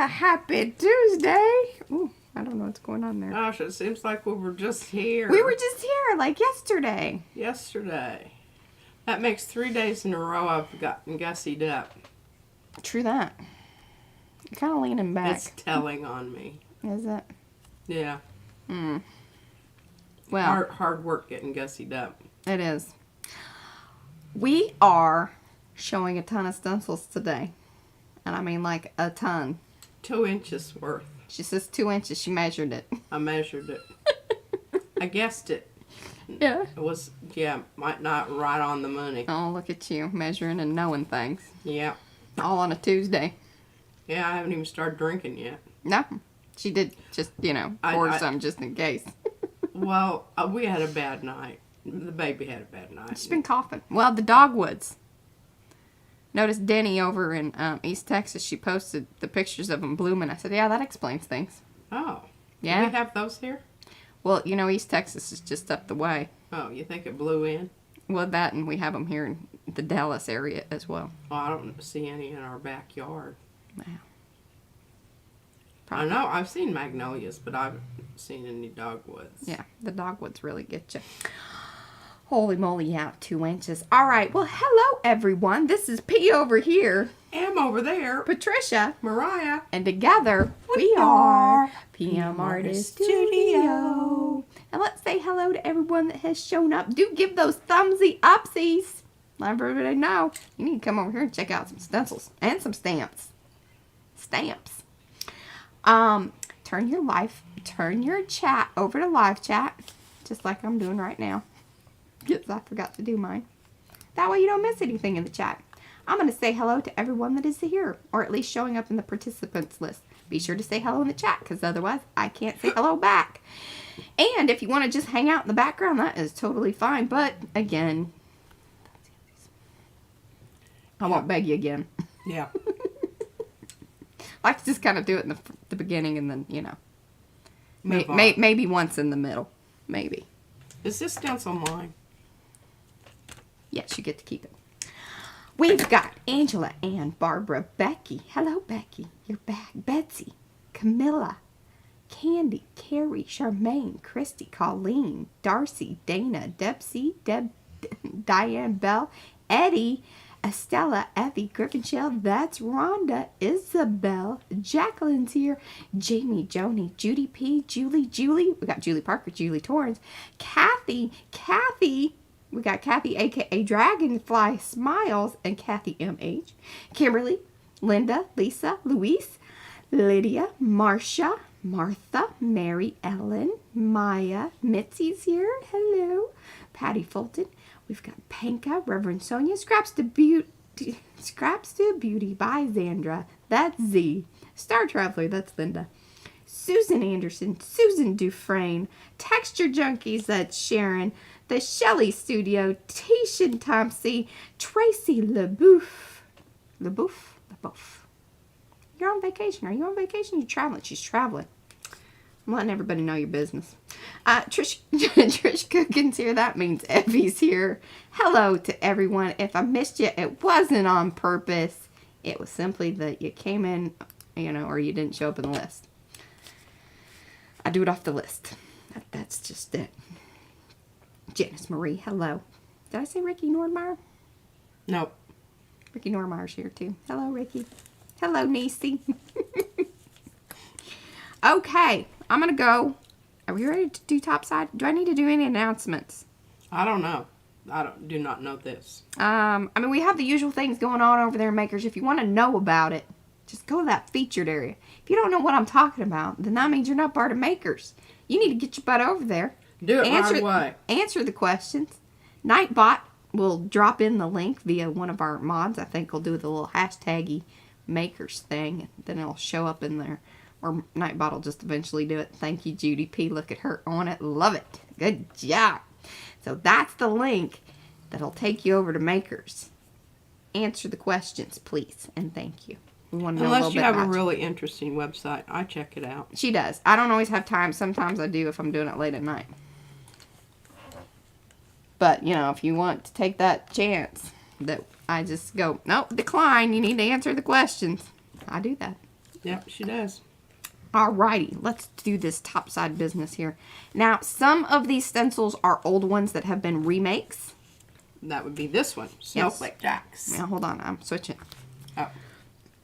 Happy Tuesday. Ooh, I don't know what's going on there. Gosh, it seems like we were just here. We were just here, like yesterday. Yesterday. That makes 3 days in a row I've gotten gussied up. True that. You're kind of leaning back. It's telling on me. Is it? Yeah. Well, hard work getting gussied up. it is. We are showing a ton of stencils today. And I mean like a ton. 2 inches worth. She says 2 inches. She measured it. I measured it. I guessed it. Yeah. It was, might not right on the money. Oh, look at you measuring and knowing things. Yeah. All on a Tuesday. Yeah, I haven't even started drinking yet. No. She did just, pour some just in case. Well, we had a bad night. The baby had a bad night. She's been coughing. Well, the dogwoods. Notice Denny over in East Texas, she posted the pictures of them blooming. I said, yeah, that explains things. Oh. Yeah. Do we have those here? Well, East Texas is just up the way. Oh, you think it blew in? Well, that, and we have them here in the Dallas area as well. Well, I don't see any in our backyard. Wow. I know, I've seen magnolias, but I haven't seen any dogwoods. Yeah, the dogwoods really get you. Holy moly, yeah, 2 inches. All right, well, hello, everyone. This is P over here. Am over there. Patricia. Mariah. And together, we are PM Artist Studio. And let's say hello to everyone that has shown up. Do give those thumbsy upsies. Let everybody know. You need to come over here and check out some stencils and some stamps. Stamps. Turn your chat over to live chat, just like I'm doing right now. Yes, I forgot to do mine. That way you don't miss anything in the chat. I'm going to say hello to everyone that is here, or at least showing up in the participants list. Be sure to say hello in the chat, because otherwise I can't say hello back. And if you want to just hang out in the background, that is totally fine. But, again, I won't beg you again. Yeah. I like to just kind of do it in the beginning and then, maybe once in the middle. Maybe. Is this stencil mine? Yes, you get to keep it. We've got Angela, Ann, Barbara, Becky. Hello, Becky. You're back. Betsy, Camilla, Candy, Carrie, Charmaine, Christy, Colleen, Darcy, Dana, Diane Bell, Eddie, Estella, Effie, Griffinshell, that's Rhonda, Isabel, Jacqueline's here, Jamie, Joni, Judy P, Julie, we got Julie Parker, Julie Torrance, Kathy, we got Kathy, aka Dragonfly Smiles, and Kathy MH, Kimberly, Linda, Lisa, Luis, Lydia, Marcia, Martha, Mary Ellen, Maya, Mitzi's here, hello, Patty Fulton. We've got Panka, Reverend Sonia, Scraps to Beauty by Zandra, that's Z, Star Traveler, that's Linda, Susan Anderson, Susan Dufresne, Texture Junkies, that's Sharon, the Shelley Studio, Tishan Thompson, Tracy LeBouf. You're on vacation. Are you on vacation? You're traveling. She's traveling. I'm letting everybody know your business. Trish Cookins here. That means Evie's here. Hello to everyone. If I missed you, it wasn't on purpose. It was simply that you came in, or you didn't show up in the list. I do it off the list. That's just it. Janice Marie, hello. Did I say Ricky Nordmeyer? Nope. Ricky Nordmeyer's here too. Hello, Ricky. Hello, Niecy. Okay, I'm going to go. Are we ready to do topside? Do I need to do any announcements? I don't know. Do not know this. We have the usual things going on over there in Makers. If you want to know about it, just go to that featured area. If you don't know what I'm talking about, then that means you're not part of Makers. You need to get your butt over there. Do it right away. Answer the questions. Nightbot will drop in the link via one of our mods. I think he'll do the little hashtaggy Makers thing. And then it'll show up in there. Or Nightbot will just eventually do it. Thank you, Judy P. Look at her on it. Love it. Good job. So that's the link that'll take you over to Makers. Answer the questions, please. And thank you. We want to know a little bit about you. Unless you have a really interesting website. I check it out. She does. I don't always have time. Sometimes I do if I'm doing it late at night. But, if you want to take that chance that I just go, nope, decline. You need to answer the questions. I do that. Yep, she does. Alrighty, let's do this topside business here. Now, some of these stencils are old ones that have been remakes. That would be this one, Snowflake Jacks. Now, hold on, I'm switching. Oh.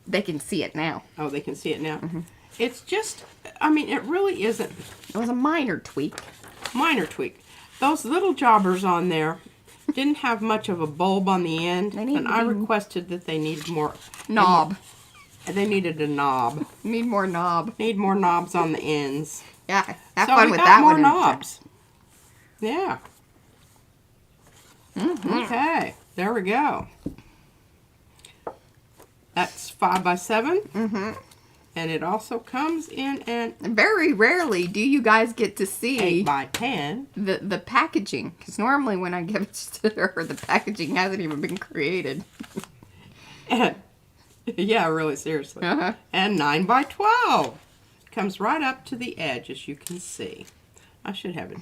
They can see it now. Oh, they can see it now. It's just, I mean, it really isn't. It was a minor tweak. Minor tweak. Those little jobbers on there didn't have much of a bulb on the end, and I requested that they needed more Knob. They needed a knob. Need more knob. Need more knobs on the ends. Yeah, have so fun we with got that more one. Knobs. Yeah. Okay, there we go. That's 5x7. And it also comes in an very rarely do you guys get to see 8x10. The packaging, because normally when I give it to her, the packaging hasn't even been created. And yeah, really, seriously. And 9x12. Comes right up to the edge, as you can see. I should have it.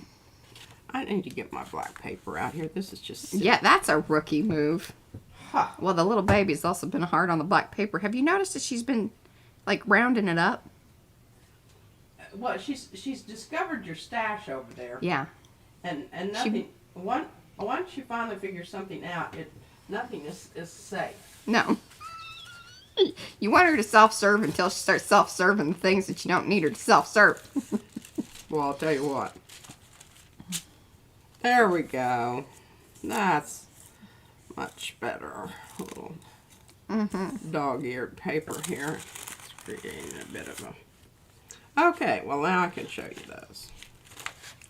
I need to get my black paper out here. This is just silly. Yeah, that's a rookie move. Huh. Well, the little baby's also been hard on the black paper. Have you noticed that she's been, like, rounding it up? Well, she's discovered your stash over there. Yeah. And nothing. Once you finally figure something out, nothing is safe. No. You want her to self-serve until she starts self-serving the things that you don't need her to self-serve. Well, I'll tell you what. There we go. That's much better. A little dog-eared paper here. It's creating a bit of a... Okay, well now I can show you those.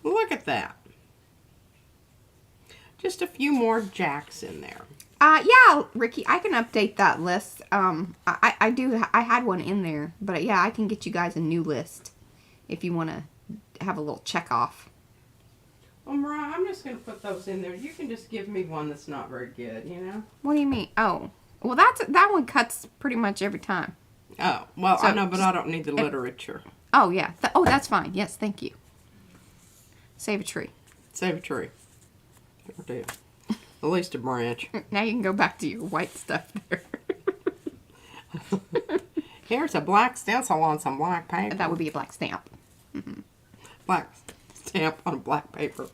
Look at that. Just a few more jacks in there. Yeah, Ricky, I can update that list. I had one in there, but yeah, I can get you guys a new list if you want to have a little check off. Well, Mariah, I'm just going to put those in there. You can just give me one that's not very good, you know? What do you mean? Oh, well, that one cuts pretty much every time. Oh, well, So I know, but I don't need the literature. Oh, yeah. Oh, that's fine. Yes, thank you. Save a tree. Save a tree. Or do. At least a branch. Now you can go back to your white stuff there. Here's a black stencil on some black paper. That would be a black stamp. Black stamp on black paper.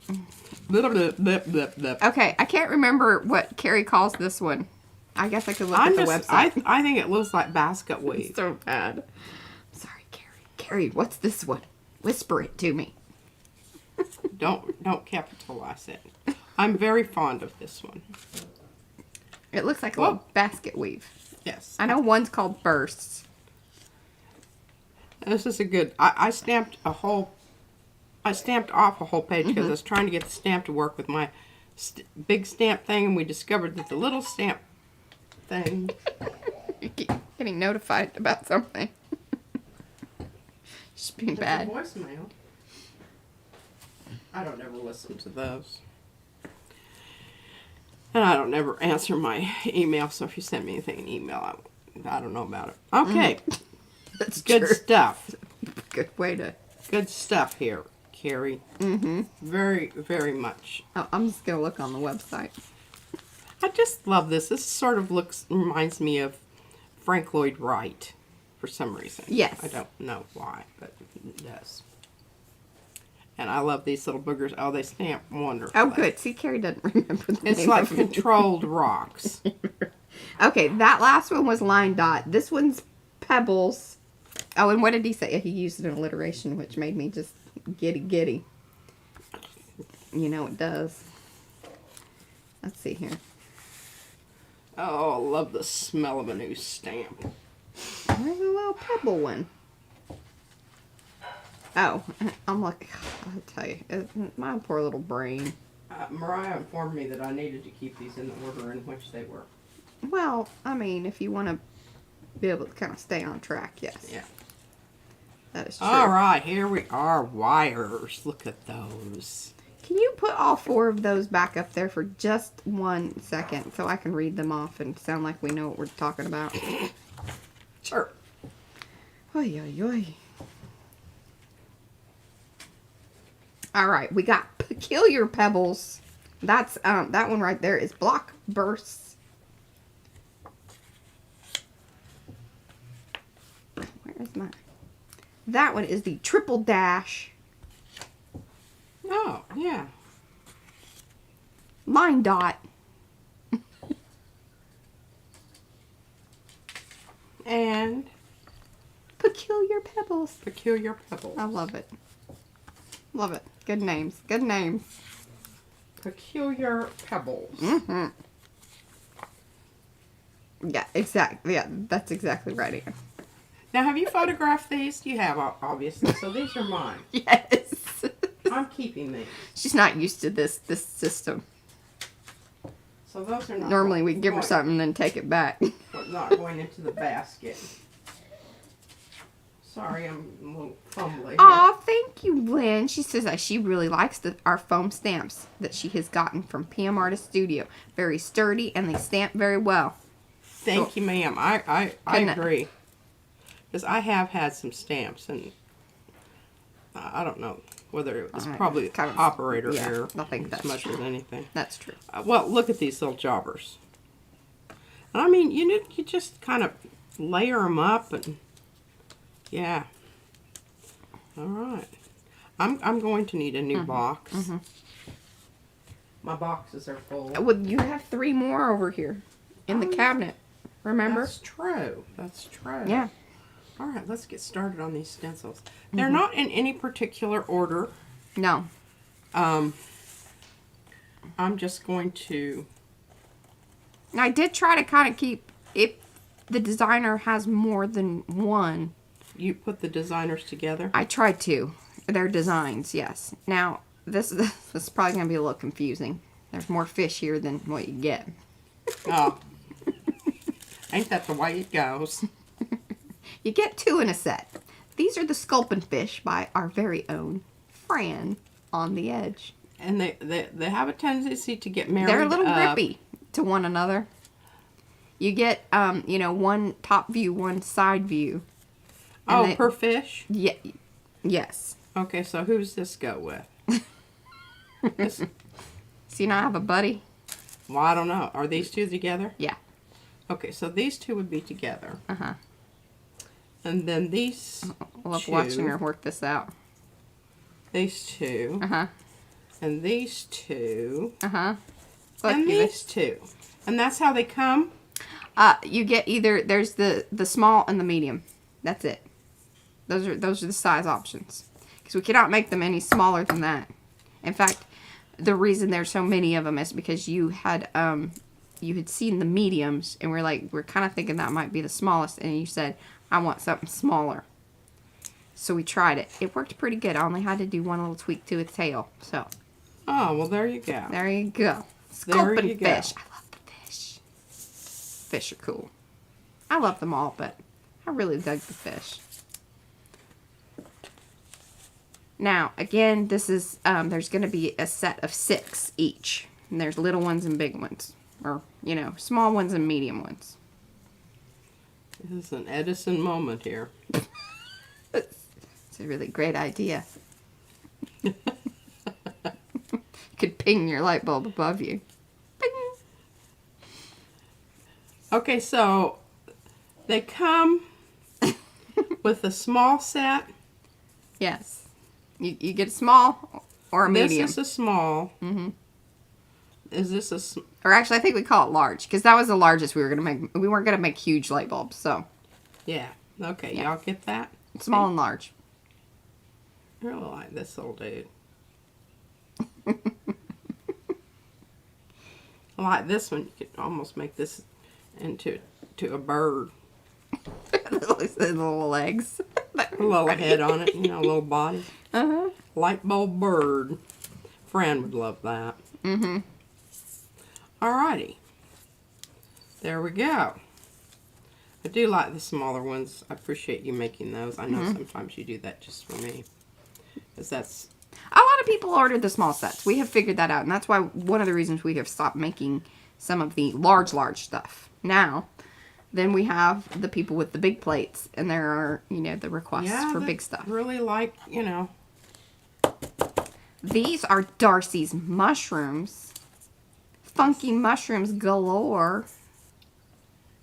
Blip, blip, blip, blip, blip. Okay, I can't remember what Carrie calls this one. I guess I could look at the website. I think it looks like basket weave. It's so bad. Sorry, Carrie. Carrie, what's this one? Whisper it to me. Don't capitalize it. I'm very fond of this one. It looks like a little basket weave. Yes. I know one's called bursts. This is a good... I stamped off a whole page because I was trying to get the stamp to work with my big stamp thing, and we discovered that the little stamp thing... You keep getting notified about something. Just being bad. It's a voicemail. I don't ever listen to those. And I don't ever answer my email, so if you send me anything in email, I don't know about it. Okay. That's good true. stuff. Good way to... Good stuff here, Carrie. Very, very much. Oh, I'm just going to look on the website. I just love this. This sort of reminds me of Frank Lloyd Wright for some reason. Yes. I don't know why, but it does. And I love these little boogers. Oh, they stamp wonderfully. Oh, good. See, Carrie doesn't remember the It's name like of it. controlled rocks. Okay, that last one was line dot. This one's pebbles. Oh, and what did he say? He used an alliteration, which made me just giddy. You know it does. Let's see here. Oh, I love the smell of a new stamp. There's a little pebble one. Oh, I'm like, I'll tell you, my poor little brain. Mariah informed me that I needed to keep these in the order in which they were. Well, I mean, if you want to be able to kind of stay on track, yes. Yeah. That is true. All right, here we are. Wires. Look at those. Can you put all 4 of those back up there for just 1 second so I can read them off and sound like we know what we're talking about? Sure. Oy, oy, oy. All right, we got Peculiar Pebbles. That's that one right there is Block Bursts. Where Where's mine? That one is the triple dash Oh, yeah. line dot. And Peculiar Pebbles. Peculiar Pebbles. I love it. Love it. Good names. Good names. Peculiar Pebbles. Mm-hmm. Yeah, exactly. Yeah, that's exactly right, Ann. Now, have you photographed these? You have, obviously. So these are mine. Yes. I'm keeping these. She's not used to this system. So those are not. Normally we give her going- something and then take it back. Not going into the basket. Sorry, I'm a little fumbly here. Aw, thank you, Lynn. She says that she really likes our foam stamps that she has gotten from PM Artist Studio. Very sturdy and they stamp very well. Thank you, ma'am. I Couldn't- agree. Because I have had some stamps, and I don't know whether it was probably kind of- operator yeah, error I think as that's much true. as anything. That's true. Well, look at these little jobbers. I mean, you just kind of layer them up, and yeah. All right. I'm going to need a new box. Mm-hmm. My boxes are full. Well, you have 3 more over here in the cabinet. Remember? That's true. That's true. Yeah. All right, let's get started on these stencils. They're not in any particular order. No. I'm just going to... I did try to kind of keep, if the designer has more than one, You put the designers together? I tried to. Their designs, yes. Now, this is probably going to be a little confusing. There's more fish here than what you get. Oh. Ain't that the way it goes? You get 2 in a set. These are the sculpin fish by our very own Fran on the Edge. And they have a tendency to get married. They're a little up. grippy to one another. You get, one top view, one side view. And Oh, they- per fish? Yeah. Yes. Okay, so who does this go with? This, So you know I have a buddy? well, I don't know. Are these two together? Yeah. Okay, so these two would be together. Uh-huh. And then these I love two, watching her work this out. these two, Uh-huh. and these two, Uh-huh. Look, and these two. And that's how they come? you get either, there's the small and the medium. That's it. Those are the size options. Because we cannot make them any smaller than that. In fact, the reason there's so many of them is because you had seen the mediums, and we're kind of thinking that might be the smallest, and you said, I want something smaller. So we tried it. It worked pretty good. I only had to do one little tweak to its tail. So Oh, well, there you go. there you go. There Sculpin you go. fish. I love the fish. Fish are cool. I love them all, but I really dug the fish. Now, again, this is, there's going to be a set of 6 each. And there's little ones and big ones. Or, small ones and medium ones. This is an Edison moment here. It's a really great idea. Could ping your light bulb above you. Ping. Okay, so they come with a small set. Yes. You get a small or a medium. This is a small. Mm-hmm. Is this a... Or actually, I think we call it large. Because that was the largest we were going to make. We weren't going to make huge light bulbs. So, Yeah. Okay, Yeah. y'all get that? small and large. I really like this little dude. I like this one. You could almost make this into a bird. The little legs. A little head on it, a little body. Uh-huh. Light bulb bird. Fran would love that. Mm-hmm. Alrighty. There we go. I do like the smaller ones. I appreciate you making those. I know sometimes you do that just for me. Because that's... A lot of people ordered the small sets. We have figured that out. And that's why one of the reasons we have stopped making some of the large stuff. Now, then we have the people with the big plates. And there are, the requests for that big stuff. Really like, These are Darcy's mushrooms. Funky mushrooms galore.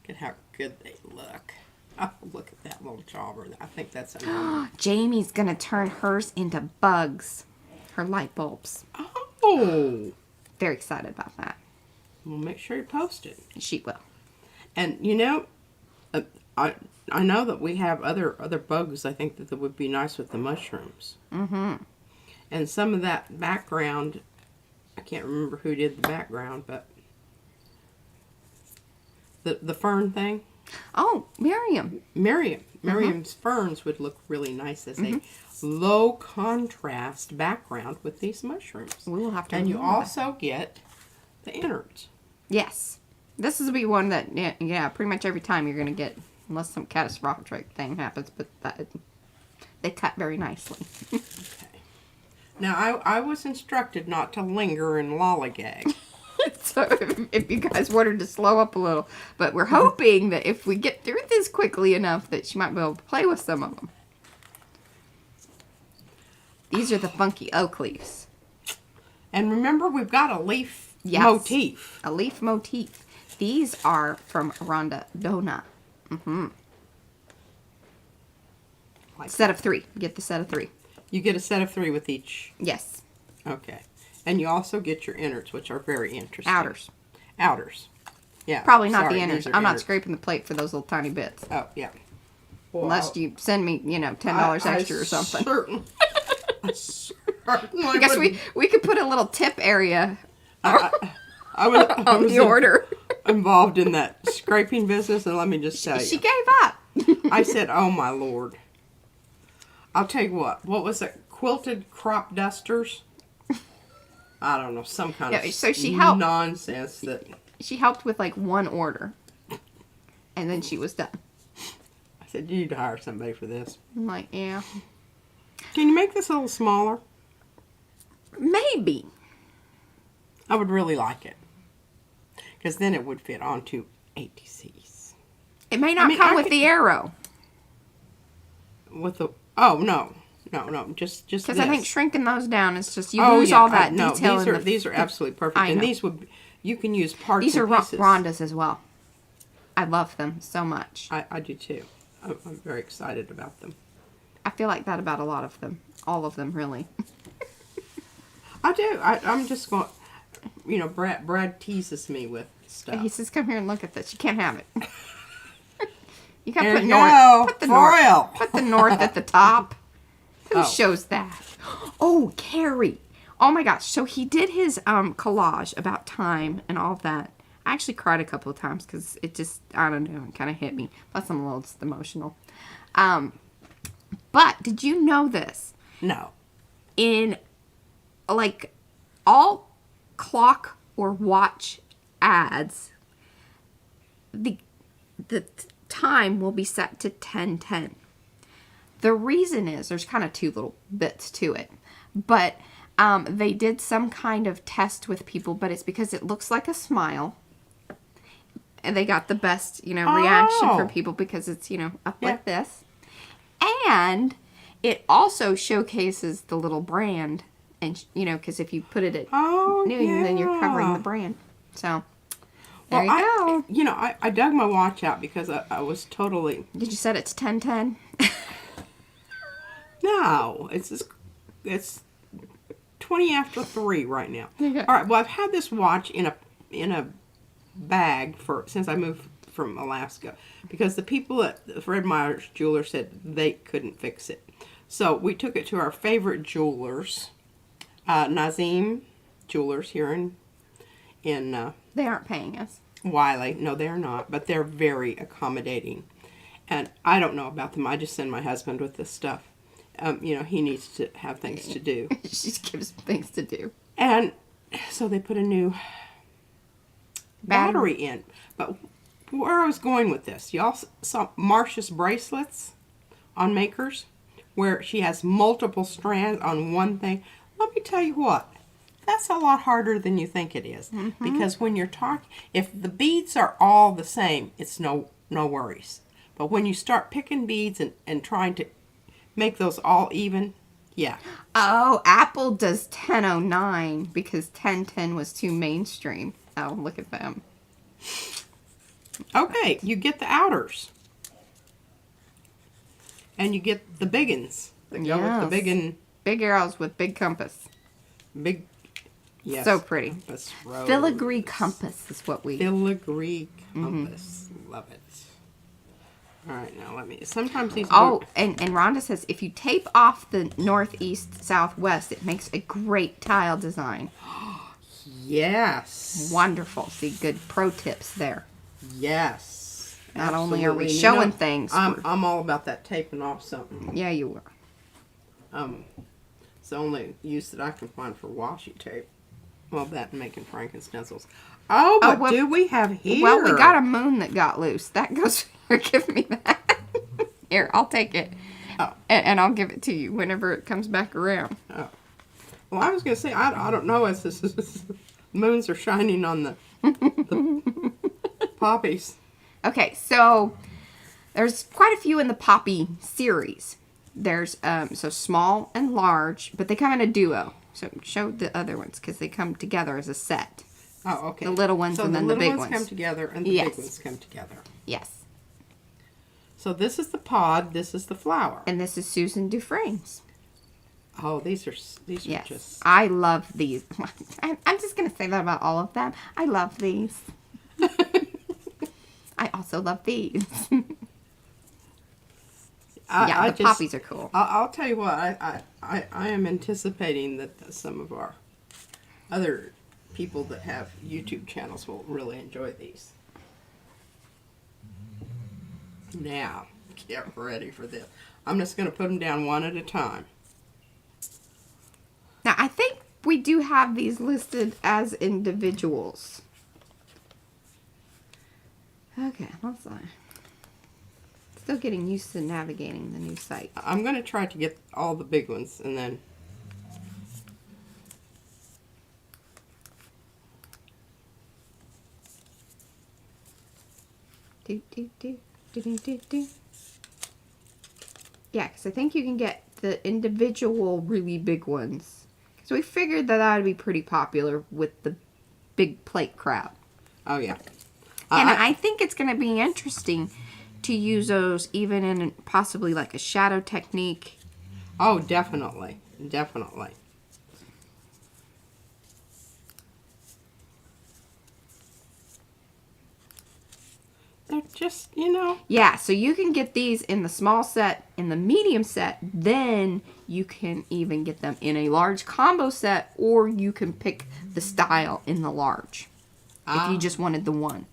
Look at how good they look. Oh, look at that little jobber. I think that's a number. Jamie's going to turn hers into bugs. Her light bulbs. Oh. Very excited about that. Well, make sure you post it. She will. And, you know, I know that we have other bugs, I think, that would be nice with the mushrooms. Mm-hmm. And some of that background, I can't remember who did the background, but the fern thing. Oh, Miriam. Miriam's ferns would look really nice as a low contrast background with these mushrooms. We will have to. And you remember also get the innards. Yes. This is be one that, yeah, pretty much every time you're going to get, unless some catastrophic thing happens, but they cut very nicely. Okay. Now, I was instructed not to linger and lollygag. So if you guys wanted to slow up a little. But we're hoping that if we get through this quickly enough that she might be able to play with some of them. These are the funky oak leaves. And remember, we've got a leaf Yes. motif. A leaf motif. These are from Rhonda Dona. Mm-hmm. Set of 3. Get the set of 3. You get a set of 3 with each. Yes. Okay. And you also get your innards, which are very interesting. Outers. Outers. Yeah. Probably not sorry, the innards. these are I'm not innards. scraping the plate for those little tiny bits. Oh, yeah. Well, Unless you send me, $10 extra or something. I certainly I guess would- we could put a little tip area I on was the order. involved in that scraping business, and let me just tell She you. gave up. I said, oh, my Lord. I'll tell you what. What was it? Quilted crop dusters? I don't know. Some kind Yeah, of so she helped. nonsense that... She helped with like one order. And then she was done. I said, you need to hire somebody for this. I'm like, yeah. Can you make this a little smaller? Maybe. I would really like it. Because then it would fit onto ATCs. It may not come with the arrow. With the... Oh, no. No. Just Because this. I think shrinking those down is just, you lose all that no, detail. these are absolutely perfect. I And know. these would... You can use parts These are and pieces. Rhonda's as well. I love them so much. I do too. I'm very excited about them. I feel like that about a lot of them. All of them, really. I do. I'm just going... Brad teases me with stuff. He says, come here and look at this. You can't have it. You gotta There put you north. go. Put the Foil. north. Put the north at the top. Who Oh. shows that? Oh, Carrie. Oh my gosh. So he did his collage about time and all of that. I actually cried a couple of times because it just, I don't know, it kind of hit me. Plus I'm a little emotional. But did you know this? No. In like all clock or watch ads, the time will be set to 10:10. The reason is there's kind of 2 little bits to it, but they did some kind of test with people, but it's because it looks like a smile, and they got the best reaction from people because it's up like this, and it also showcases the little brand, and because if you put it at noon, then you're covering the brand. So there you go. I dug my watch out because I was totally... Did you set it to 10:10? No, it's 20 after 3 right now. Okay. All right. Well, I've had this watch in a bag since I moved from Alaska because the people at Fred Meyer's jeweler said they couldn't fix it. So we took it to our favorite jewelers, Nazim Jewelers here in They aren't paying us. Wiley. No, they're not, but they're very accommodating. And I don't know about them. I just send my husband with this stuff. He needs to have things to do. She just gives things to do. And so they put a new battery in. But where I was going with this, y'all saw Marcia's bracelets on Makers, where she has multiple strands on one thing. Let me tell you what, that's a lot harder than you think it is. Mm-hmm. Because when you're talking, if the beads are all the same, it's no worries. But when you start picking beads and trying to make those all even, yeah. Oh, Apple does 1009 because 1010 was too mainstream. Oh, look at them. Okay, you get the outers. And you get the big uns. That go with the big and big arrows with big compass. big. Yes. So pretty. Compass rose. Filigree compass is what we. Filigree compass. Love it. All right, now let me. Sometimes these. Oh, and Rhonda says if you tape off the northeast, southwest, it makes a great tile design. Yes. Wonderful. See, good pro tips there. Yes. Not only are we Absolutely. showing things. I'm all about that taping off something. Yeah, you are. It's the only use that I can find for washi tape. Well, that and making Franken-stencils. Oh, but well, do we have here? Well, we got a moon that got loose. That goes here. Give me that. Here, I'll take it. Oh. And I'll give it to you whenever it comes back around. Oh. Well, I was going to say, I don't know as this is, moons are shining on the poppies. Okay, so there's quite a few in the poppy series. There's so small and large, but they come in a duo. So show the other ones because they come together as a set. Oh, okay. The little ones and then the big ones. the little ones come together and the big ones come together. Yes. So this is the pod, this is the flower. And this is Susan Dufresne's. Oh, these are Yes. just... I love these. I'm just going to say that about all of them. I love these. I also love these. The poppies are cool. I'll tell you what, I am anticipating that some of our other people that have YouTube channels will really enjoy these. Now, get ready for this. I'm just going to put them down one at a time. Now, I think we do have these listed as individuals. Okay, let's see. Still getting used to navigating the new site. I'm going to try to get all the big ones and then... Yeah, because I think you can get the individual really big ones. Because we figured that would be pretty popular with the big plate crowd. Oh, yeah. And I think it's going to be interesting to use those even in possibly like a shadow technique. Oh, definitely. Definitely. They're just, you know. Yeah, so you can get these in the small set, in the medium set, then you can even get them in a large combo set, or you can pick the style in the large. If you just wanted the one.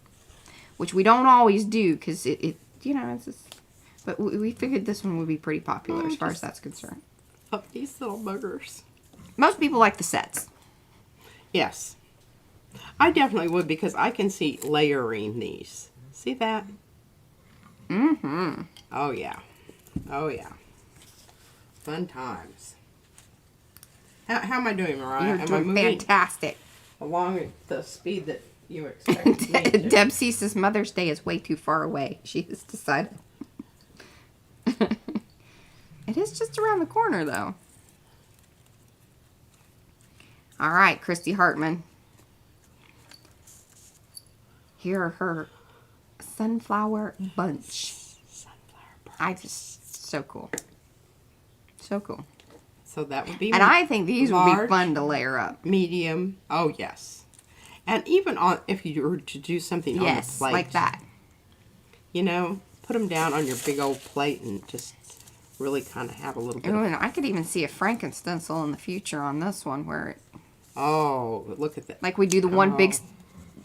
Which we don't always do, because it you know, it's just... But we figured this one would be pretty popular as far as that's concerned. Oh, these little buggers. Most people like the sets. Yes. I definitely would, because I can see layering these. See that? Mm-hmm. Oh, yeah. Oh, yeah. Fun times. How am I doing, Mariah? You're doing fantastic. Along at the speed that you expect me to? Deb says Mother's Day is way too far away. She has decided. It is just around the corner, though. All right, Christy Hartman. Here are her sunflower bunch. I just, so cool. So cool. So that would be And I think these would be fun to layer up. Medium. Oh, yes. And even on, if you were to do something on the plate. Like that. You know, put them down on your big old plate and just really kind of have a little bit. Ooh, and I could even see a Franken stencil in the future on this one where it... Oh, look at that. Like we do the one big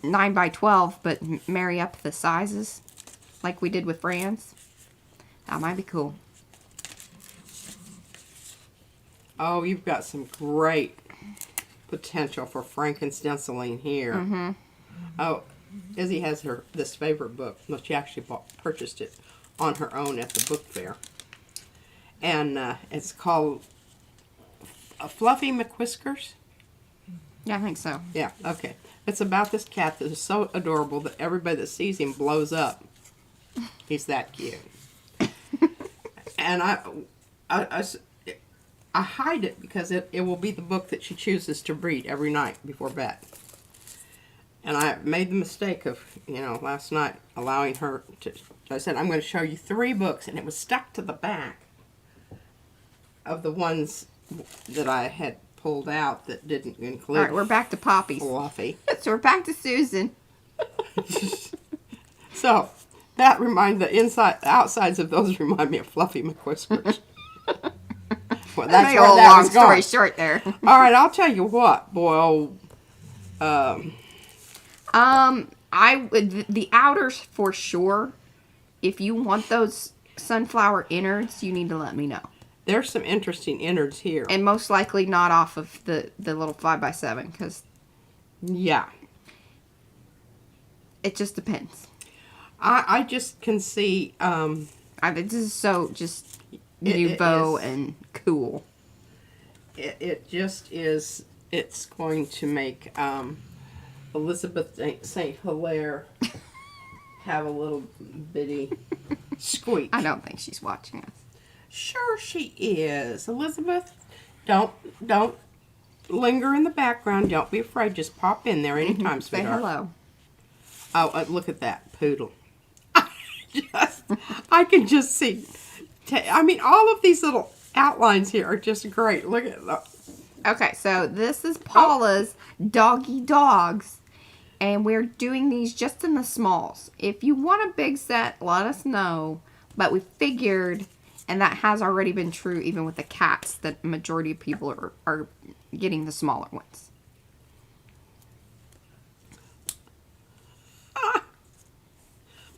9x12, but marry up the sizes like we did with Fran's. That might be cool. Oh, you've got some great potential for Franken-stenciling here. Mm-hmm. Oh, Izzy has this favorite book. Well, she actually purchased it on her own at the book fair. And it's called Fluffy McWhiskers. Yeah, I think so. Yeah, okay. It's about this cat that is so adorable that everybody that sees him blows up. He's that cute. And I hide it because it will be the book that she chooses to read every night before bed. And I made the mistake of, last night allowing her to... I said, I'm going to show you 3 books, and it was stuck to the back. of the ones that I had pulled out that didn't include. All right, we're back to Poppy's. Fluffy. So we're back to Susan. So that outsides of those remind me of Fluffy McWhiskers. Well, that's Make where a that long was going. story short there. All right, I'll tell you what, boy. I would the outers for sure. If you want those sunflower innards, you need to let me know. There's some interesting innards here. And most likely not off of the little 5x7 because yeah, it just depends. I just can see. This is so just nouveau and cool. It just is. It's going to make Elizabeth St. Hilaire have a little bitty squeak. I don't think she's watching us. Sure she is. Elizabeth, don't linger in the background. Don't be afraid. Just pop in there anytime, Say sweetheart. hello. Oh, look at that poodle. I can just see. I mean, all of these little outlines here are just great. Look at that. Okay, so this is Paula's Doggy Dogs. And we're doing these just in the smalls. If you want a big set, let us know. But we figured, and that has already been true even with the cats, that the majority of people are getting the smaller ones.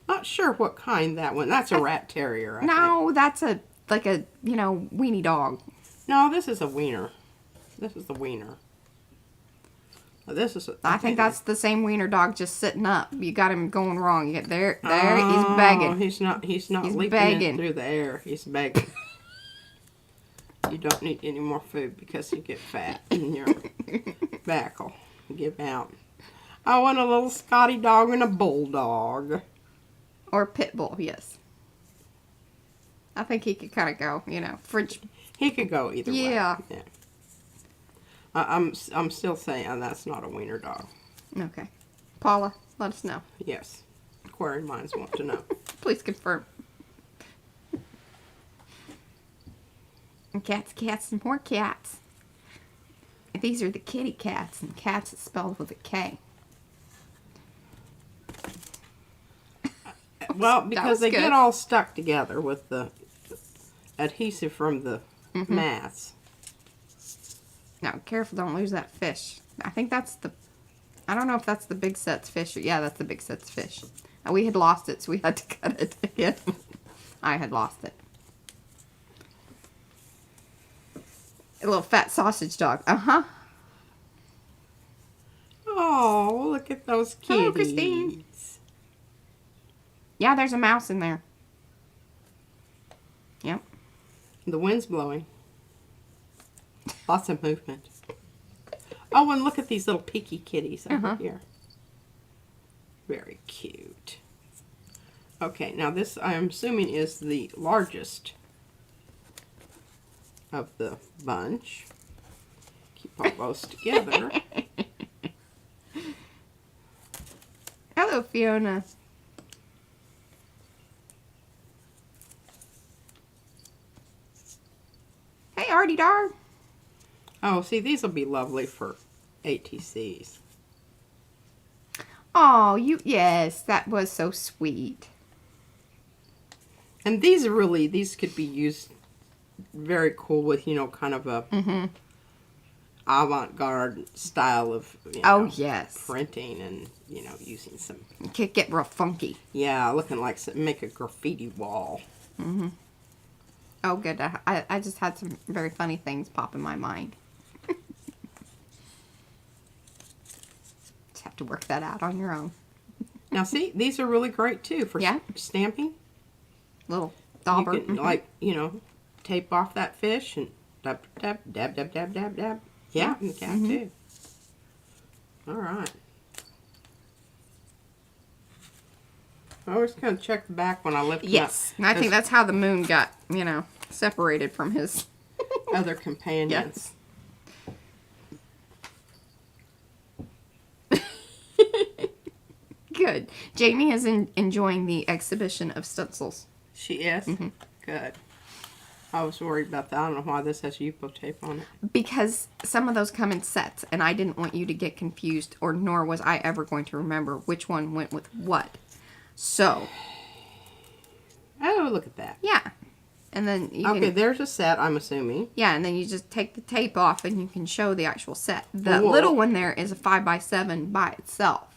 Not sure what kind that one. That's a rat terrier. I think. No, that's like a weenie dog. No, this is a wiener. This is the wiener. This is. I think that's the same wiener dog just sitting up. You got him going wrong. There, he's begging. He's not leaping begging. in through the air. He's begging. You don't need any more food because you get fat and your back will give out. I want a little Scotty dog and a bulldog. Or pit bull, yes. I think he could kind of go, French. He could go either way. Yeah. I'm still saying that's not a wiener dog. Okay. Paula, let us know. Yes. Inquiring minds want to know. Please confirm. And cats, and more cats. These are the kitty cats, and cats is spelled with a K. Well, because they good. get all stuck together with the adhesive from the mats. Now, careful, don't lose that fish. I think that's I don't know if that's the big set's fish. Yeah, that's the big set's fish. We had lost it, so we had to cut it again. I had lost it. A little fat sausage dog. Uh-huh. Oh, look at those kitties. Hello, Christine. Yeah, there's a mouse in there. Yep. The wind's blowing. Lots of movement. Oh, and look at these little peaky kitties over here. Very cute. Okay, now this, I'm assuming, is the largest of the bunch. Keep all those together. Hello, Fiona. Hey, Artie Dar. Oh, see, these will be lovely for ATCs. Oh, yes, that was so sweet. And these could be used very cool with, kind of a avant-garde style of, yes, printing and, using some. Could get real funky. Yeah, looking like make a graffiti wall. Oh, good. I just had some very funny things pop in my mind. Just have to work that out on your own. Now, see, these are really great, too, for Yeah. stamping. Little dauber. You can, tape off that fish and dab, dab, dab, dab, dab, dab, dab. Yeah, and the cat, too. All right. I always kind of check the back when I lift him up. Yes, and I think that's how the moon got, separated from his other companions. Good. Jamie is enjoying the exhibition of stencils. She is? Good. I was worried about that. I don't know why this has Yupo tape on it. Because some of those come in sets, and I didn't want you to get confused, or nor was I ever going to remember which one went with what. So. Oh, look at that. Yeah. And then you okay, can, there's a set, I'm assuming. yeah, and then you just take the tape off and you can show the actual set. The little one there is a 5x7 by itself.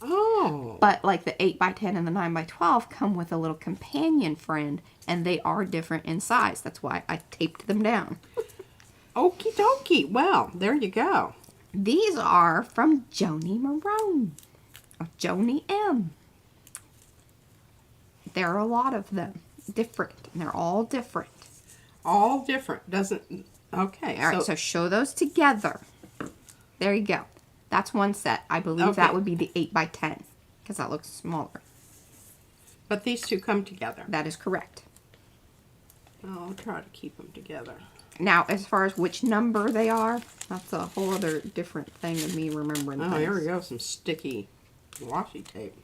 Oh. But like the 8x10 and the 9x12 come with a little companion friend, and they are different in size. That's why I taped them down. Okie dokie. Well, there you go. These are from Joni Marone. Or Joni M. There are a lot of them. Different. And they're all different. All different. Doesn't... Okay. All right, so show those together. There you go. That's one set. I believe that would be the 8x10. Because that looks smaller. But these two come together. That is correct. I'll try to keep them together. Now, as far as which number they are, that's a whole other different thing of me remembering Oh, things. here we go. Some sticky washi tape.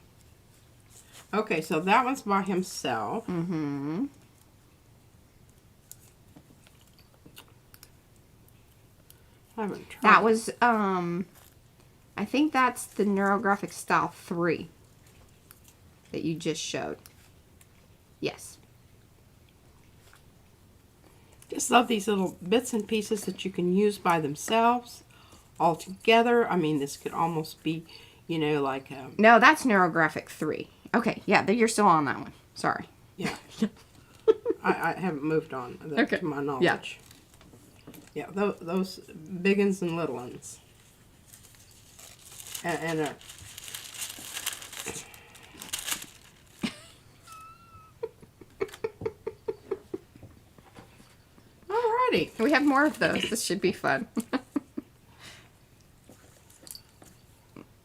Okay, so that one's by himself. Mm-hmm. I haven't tried. That was, I think that's the Neurographic Style 3 that you just showed. Yes. Just love these little bits and pieces that you can use by themselves, all together. I mean, this could almost be, you know, like... No, that's Neurographic 3. Okay, yeah, you're still on that one. Sorry. Yeah. I haven't moved on, to my knowledge. Yeah, those big ones and little ones. And alrighty. We have more of those. This should be fun.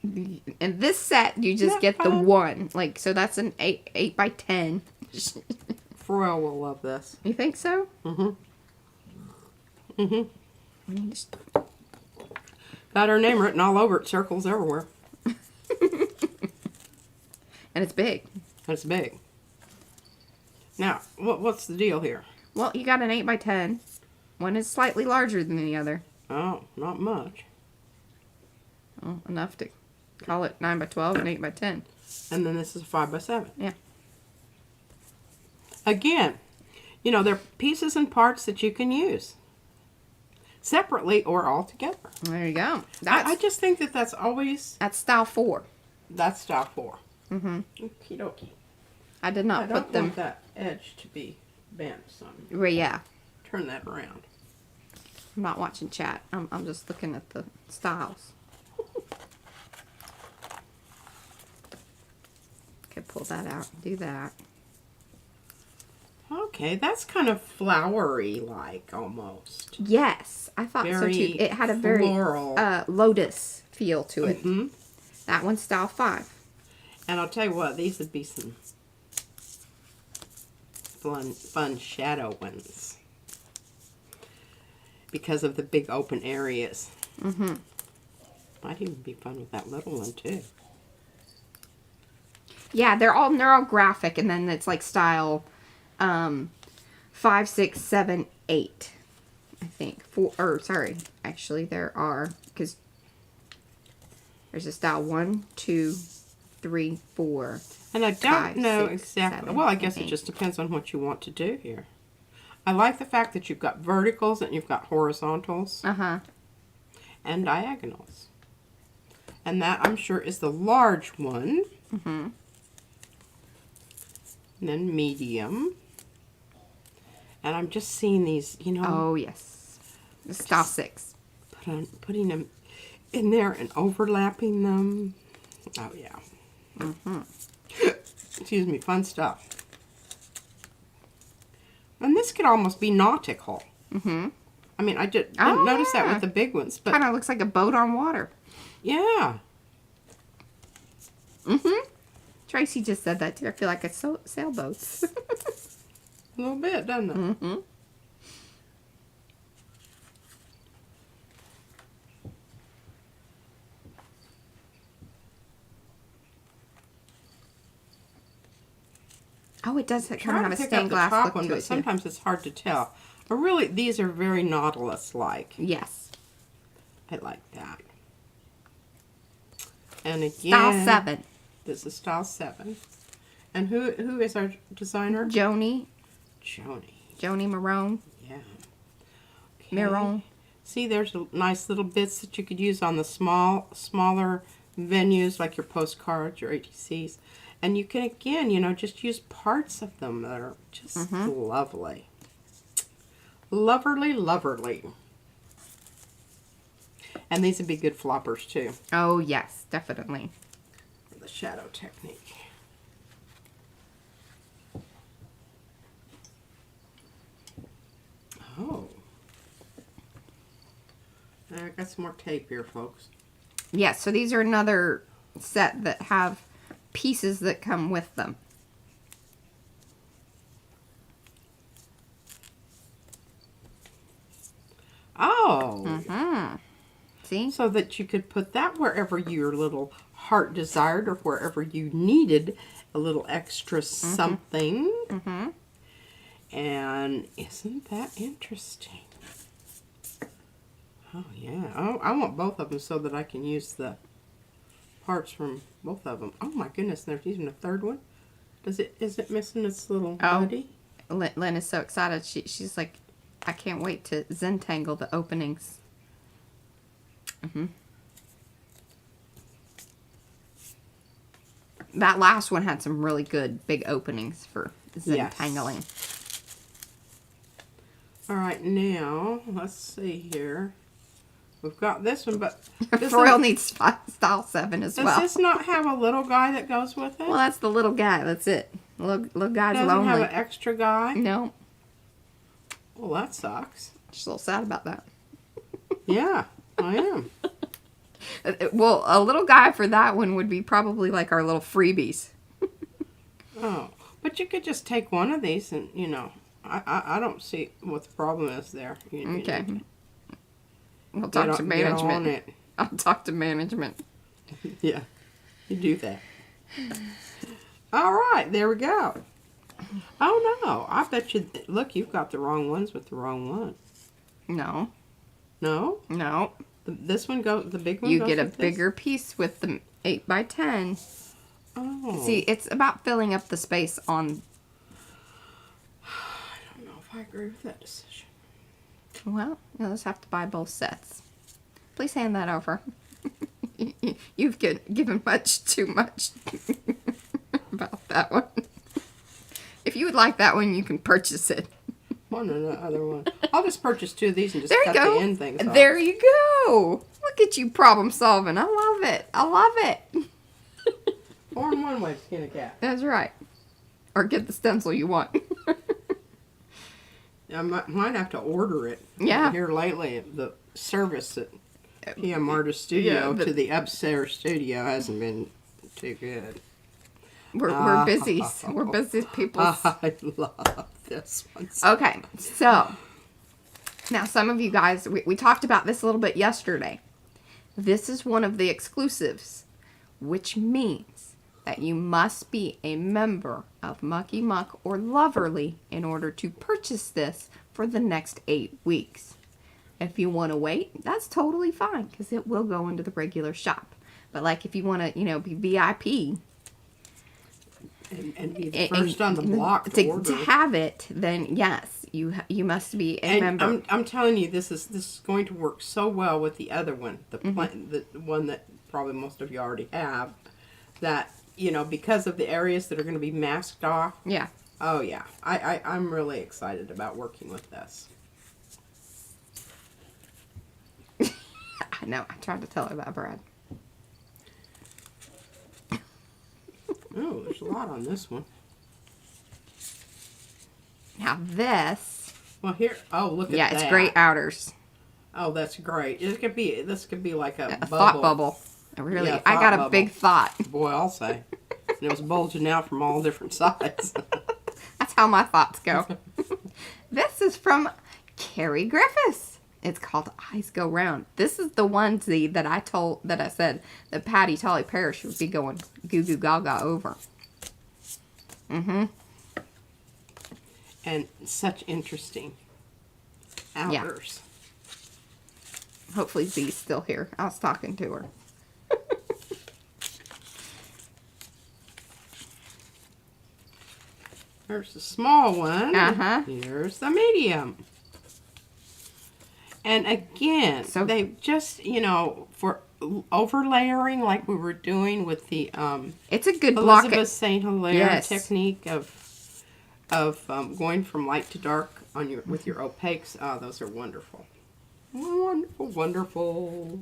In this set, you just get the one. Like, so that's an 8x10. Pharrell will love this. You think so? Mm-hmm. Mm-hmm. Got her name written all over it, circles everywhere. And it's big. It's big. Now, what's the deal here? Well, you got an 8x10. One is slightly larger than the other. Oh, not much. Well, enough to call it 9x12 and 8x10. And then this is a 5x7. Yeah. Again, you know, they're pieces and parts that you can use. Separately or all together. There you go. I just think that that's always... That's style 4. That's style 4. Mm-hmm. Okie dokie. I did not put them... I don't want that edge to be bent, so I'm Well, yeah. turn that around. I'm not watching chat. I'm just looking at the styles. Okay, pull that out and do that. Okay, that's kind of flowery-like almost. Yes, I thought so too. It had a very floral. lotus feel to it. Mm-hmm. That one's style 5. And I'll tell you what, these would be some fun shadow ones. Because of the big open areas. Mm-hmm. Might even be fun with that little one too. Yeah, they're all neurographic, and then it's like style 5, 6, 7, 8. I think. 4, or sorry, actually there are, because there's a style 1, 2, 3, 4. And I don't 5, know 6, exactly. 7, Well, I guess it 8. just depends on what you want to do here. I like the fact that you've got verticals and you've got horizontals and diagonals. And that, I'm sure, is the large one. Mm-hmm. And then medium. And I'm just seeing these, you know. Oh, yes. This is style 6. Putting them in there and overlapping them. Oh, yeah. Mm-hmm. Excuse me, fun stuff. And this could almost be nautical. Mm-hmm. I mean, I didn't notice that with the big ones, but Kind of looks like a boat on water. yeah. Mm-hmm. Tracy just said that too. I feel like it's sailboats. A little bit, doesn't it? Mm-hmm. Oh, it does kind of have a stained glass look to it, but too. sometimes it's hard to tell. But really, these are very Nautilus-like. Yes. I like that. And again, Style 7. This is style 7. And who is our designer? Joni. Joni. Joni Marone. Yeah. Okay. Marone. See, there's nice little bits that you could use on the smaller venues like your postcards, your ATCs. And you can, again, you know, just use parts of them that are just lovely. Loverly, loverly. And these would be good floppers, too. Oh, yes, definitely. For the shadow technique. Oh. I got some more tape here, folks. Yes, so these are another set that have pieces that come with them. Oh. See? So that you could put that wherever your little heart desired or wherever you needed a little extra something. And isn't that interesting? Oh, yeah. Oh, I want both of them so that I can use the parts from both of them. Oh, my goodness. There's even a third one. Is it missing its little buddy? Lynn is so excited. She's like, I can't wait to Zentangle the openings. That last one had some really good big openings for Zentangling. Yes. All right, now, let's see here. We've got this one, but... Froil needs style 7 as well. Does this not have a little guy that goes with it? Well, that's the little guy. That's it. Little guy's Doesn't lonely. have an extra guy? No. Well, that sucks. Just a little sad about that. Yeah, I am. Well, a little guy for that one would be probably like our little freebies. Oh, but you could just take one of these and, you know, I don't see what the problem is there. Okay. We'll talk to management. I'll talk to management. Yeah, you do that. All right, there we go. Oh, no. I bet you... Look, you've got the wrong ones with the wrong one. No. No? No. This one goes... The big one You goes get a with bigger piece with the 8x10. Oh. See, it's about filling up the space on... I don't know if I agree with that decision. Well, you'll just have to buy both sets. Please hand that over. You've given much too much about that one. If you would like that one, you can purchase it. One or the other one. I'll just purchase 2 of these and just There cut you go. the end things off. There you go. Look at you problem solving. I love it. I love it. 4 in 1 way to skin a cat. That's right. Or get the stencil you want. I might have to order it. Yeah. Here lately, the service at PM Artist Studio to the upstairs studio hasn't been too good. We're busy. We're busy people. I love this one. Okay, so now some of you guys, we talked about this a little bit yesterday. This is one of the exclusives, which means that you must be a member of Mucky Muck or Loverly in order to purchase this for the next 8 weeks. If you want to wait, that's totally fine because it will go into the regular shop. But like if you want to, you know, be VIP and be the first on the block to have it, then yes, you must be a member. I'm telling you, this is going to work so well with the other one, the one that probably most of you already have. That, you know, because of the areas that are going to be masked off. Yeah. Oh yeah, I'm really excited about working with this. I know. I tried to tell her that, Brad. Oh, there's a lot on this one. Now this. Well, here. Oh, look at that. Yeah, it's great outers. Oh, that's great. This could be like a bubble. Thought bubble. Really, Yeah, I got a bubble. big thought. Boy, I'll say. And it was bulging out from all different sides. That's how my thoughts go. This is from Carrie Griffiths. It's called Eyes Go Round. This is the onesie that I said that Patty Tolly Parrish would be going goo goo gaga over. And such interesting outers. Hopefully Z's still here. I was talking to her. There's the small one. Uh-huh. Here's the medium. And again, So they just, you know, for overlayering like we were doing with the it's a good block. Elizabeth St. Hilaire Yes. technique of going from light to dark on your with your opaques. Oh, those are wonderful. Wonderful, wonderful.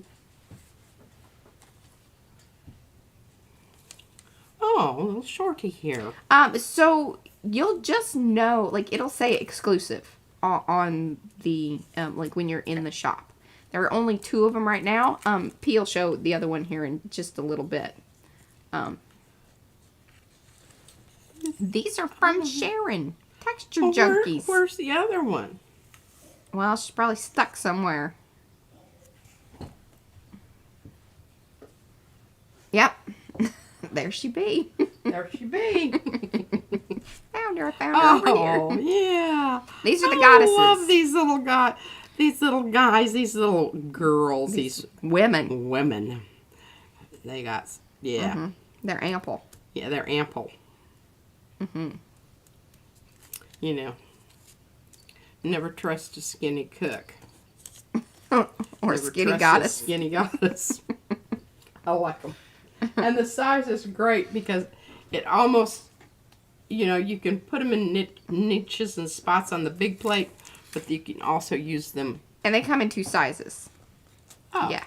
Oh, a little shorty here. So you'll just know, like, it'll say exclusive on the, like, when you're in the shop. There are only 2 of them right now. P will show the other one here in just a little bit. These are from Sharon. Texture Junkies. Where's the other one? Well, she's probably stuck somewhere. Yep. There she be. There she be. Found her over Oh, here. yeah. These are the goddesses. I love these little guys, these little girls, these Women. women. They got, yeah. Mm-hmm. They're ample. Yeah, they're ample. Mm-hmm. You know, never trust a skinny cook. Or Never skinny trust goddess. A skinny goddess. I like them. And the size is great because it almost, you know, you can put them in niches and spots on the big plate, but you can also use them. And they come in 2 sizes. Oh. Yeah.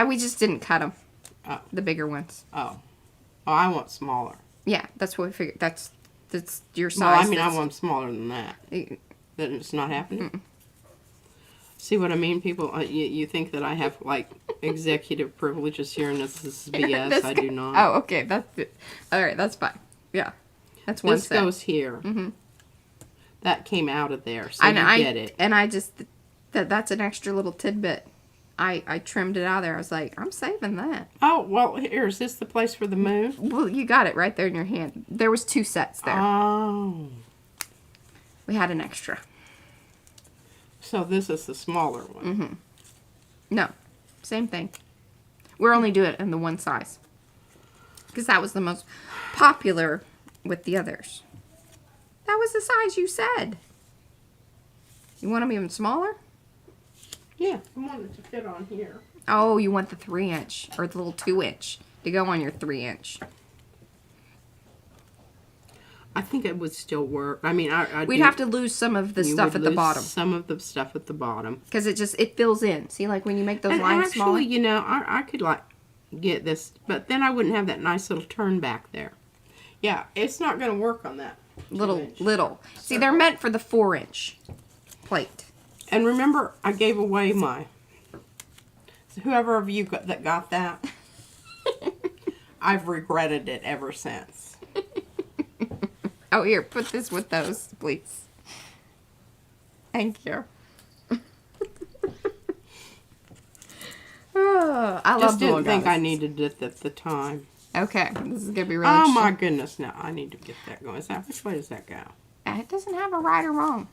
We just didn't cut them. Oh. The bigger ones. Oh. Oh, I want smaller. Yeah, that's what we figured. That's your size. Well, I mean, I that's- want smaller than that. Mm. Then it's not happening. See what I mean, people? You think that I have, like, executive privileges here, and this is BS. I do not. Oh, okay. That's it. All right, that's fine. Yeah. That's one This set. goes here. Mm-hmm. That came out of there, so And you get it. And I just, that's an extra little tidbit. I trimmed it out of there. I was like, I'm saving that. Oh, well, here, is this the place for the moon? Well, you got it right there in your hand. There was 2 sets there. Oh. We had an extra. So this is the smaller one. Mm-hmm. No, same thing. We're only doing it in the one size. Because that was the most popular with the others. That was the size you said. You want them even smaller? Yeah, I want it to fit on here. Oh, you want the 3-inch or the little 2-inch to go on your 3-inch. I think it would still work. I mean, We'd have to lose some of the stuff at the bottom. Some of the stuff at the bottom. Because it fills in. See, like when you make those lines actually, smaller? you know, I could, like, get this, but then I wouldn't have that nice little turn back there. Yeah, it's not going to work on that. Little. See, they're meant for the 4-inch plate. And remember, I gave away my, whoever of you that got that, I've regretted it ever since. Oh, here, put this with those, please. Thank you. Oh, I love Just the didn't little think I guys. needed it at the time. Okay, this is going to be really Oh interesting. my goodness, now I need to get that going. Which way does that go? It doesn't have a right or wrong.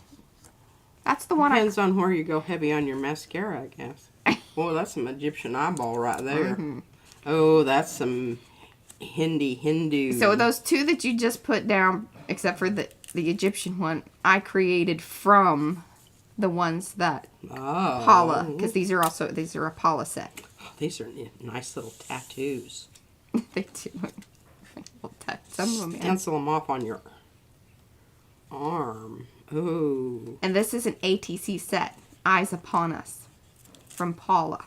That's the one Depends on where you go heavy on your mascara, I guess. Boy, that's some Egyptian eyeball right there. Mm-hmm. Oh, that's some Hindu. So those 2 that you just put down, except for the Egyptian one, I created from the ones that Paula, because these are a Paula set. Oh, these are nice little tattoos. They do. Some of them, yeah. Stencil them off on your arm. Ooh. And this is an ATC set, Eyes Upon Us, from Paula.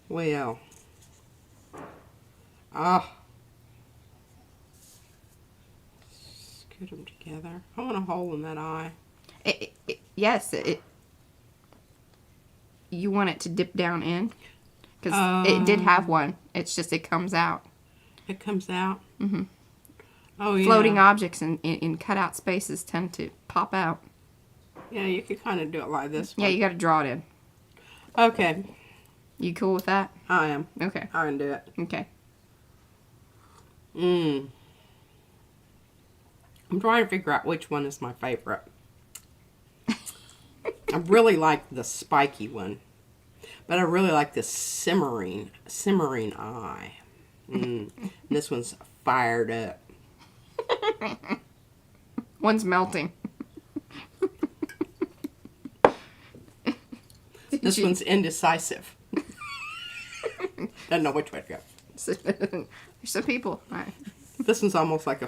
Well. Ah. Scoot them together. I want a hole in that eye. Yes, you want it to dip down in? Because it did have one. It's just it comes out. It comes out? Mm-hmm. Oh, yeah. Floating objects in cutout spaces tend to pop out. Yeah, you could kind of do it like this. Yeah, you got to draw it in. Okay. You cool with that? I am. Okay. I can do it. Okay. I'm trying to figure out which one is my favorite. I really like the spiky one. But I really like this simmering eye. This one's fired up. One's melting. This one's indecisive. Doesn't know which way to go. There's some people. Right. This one's almost like a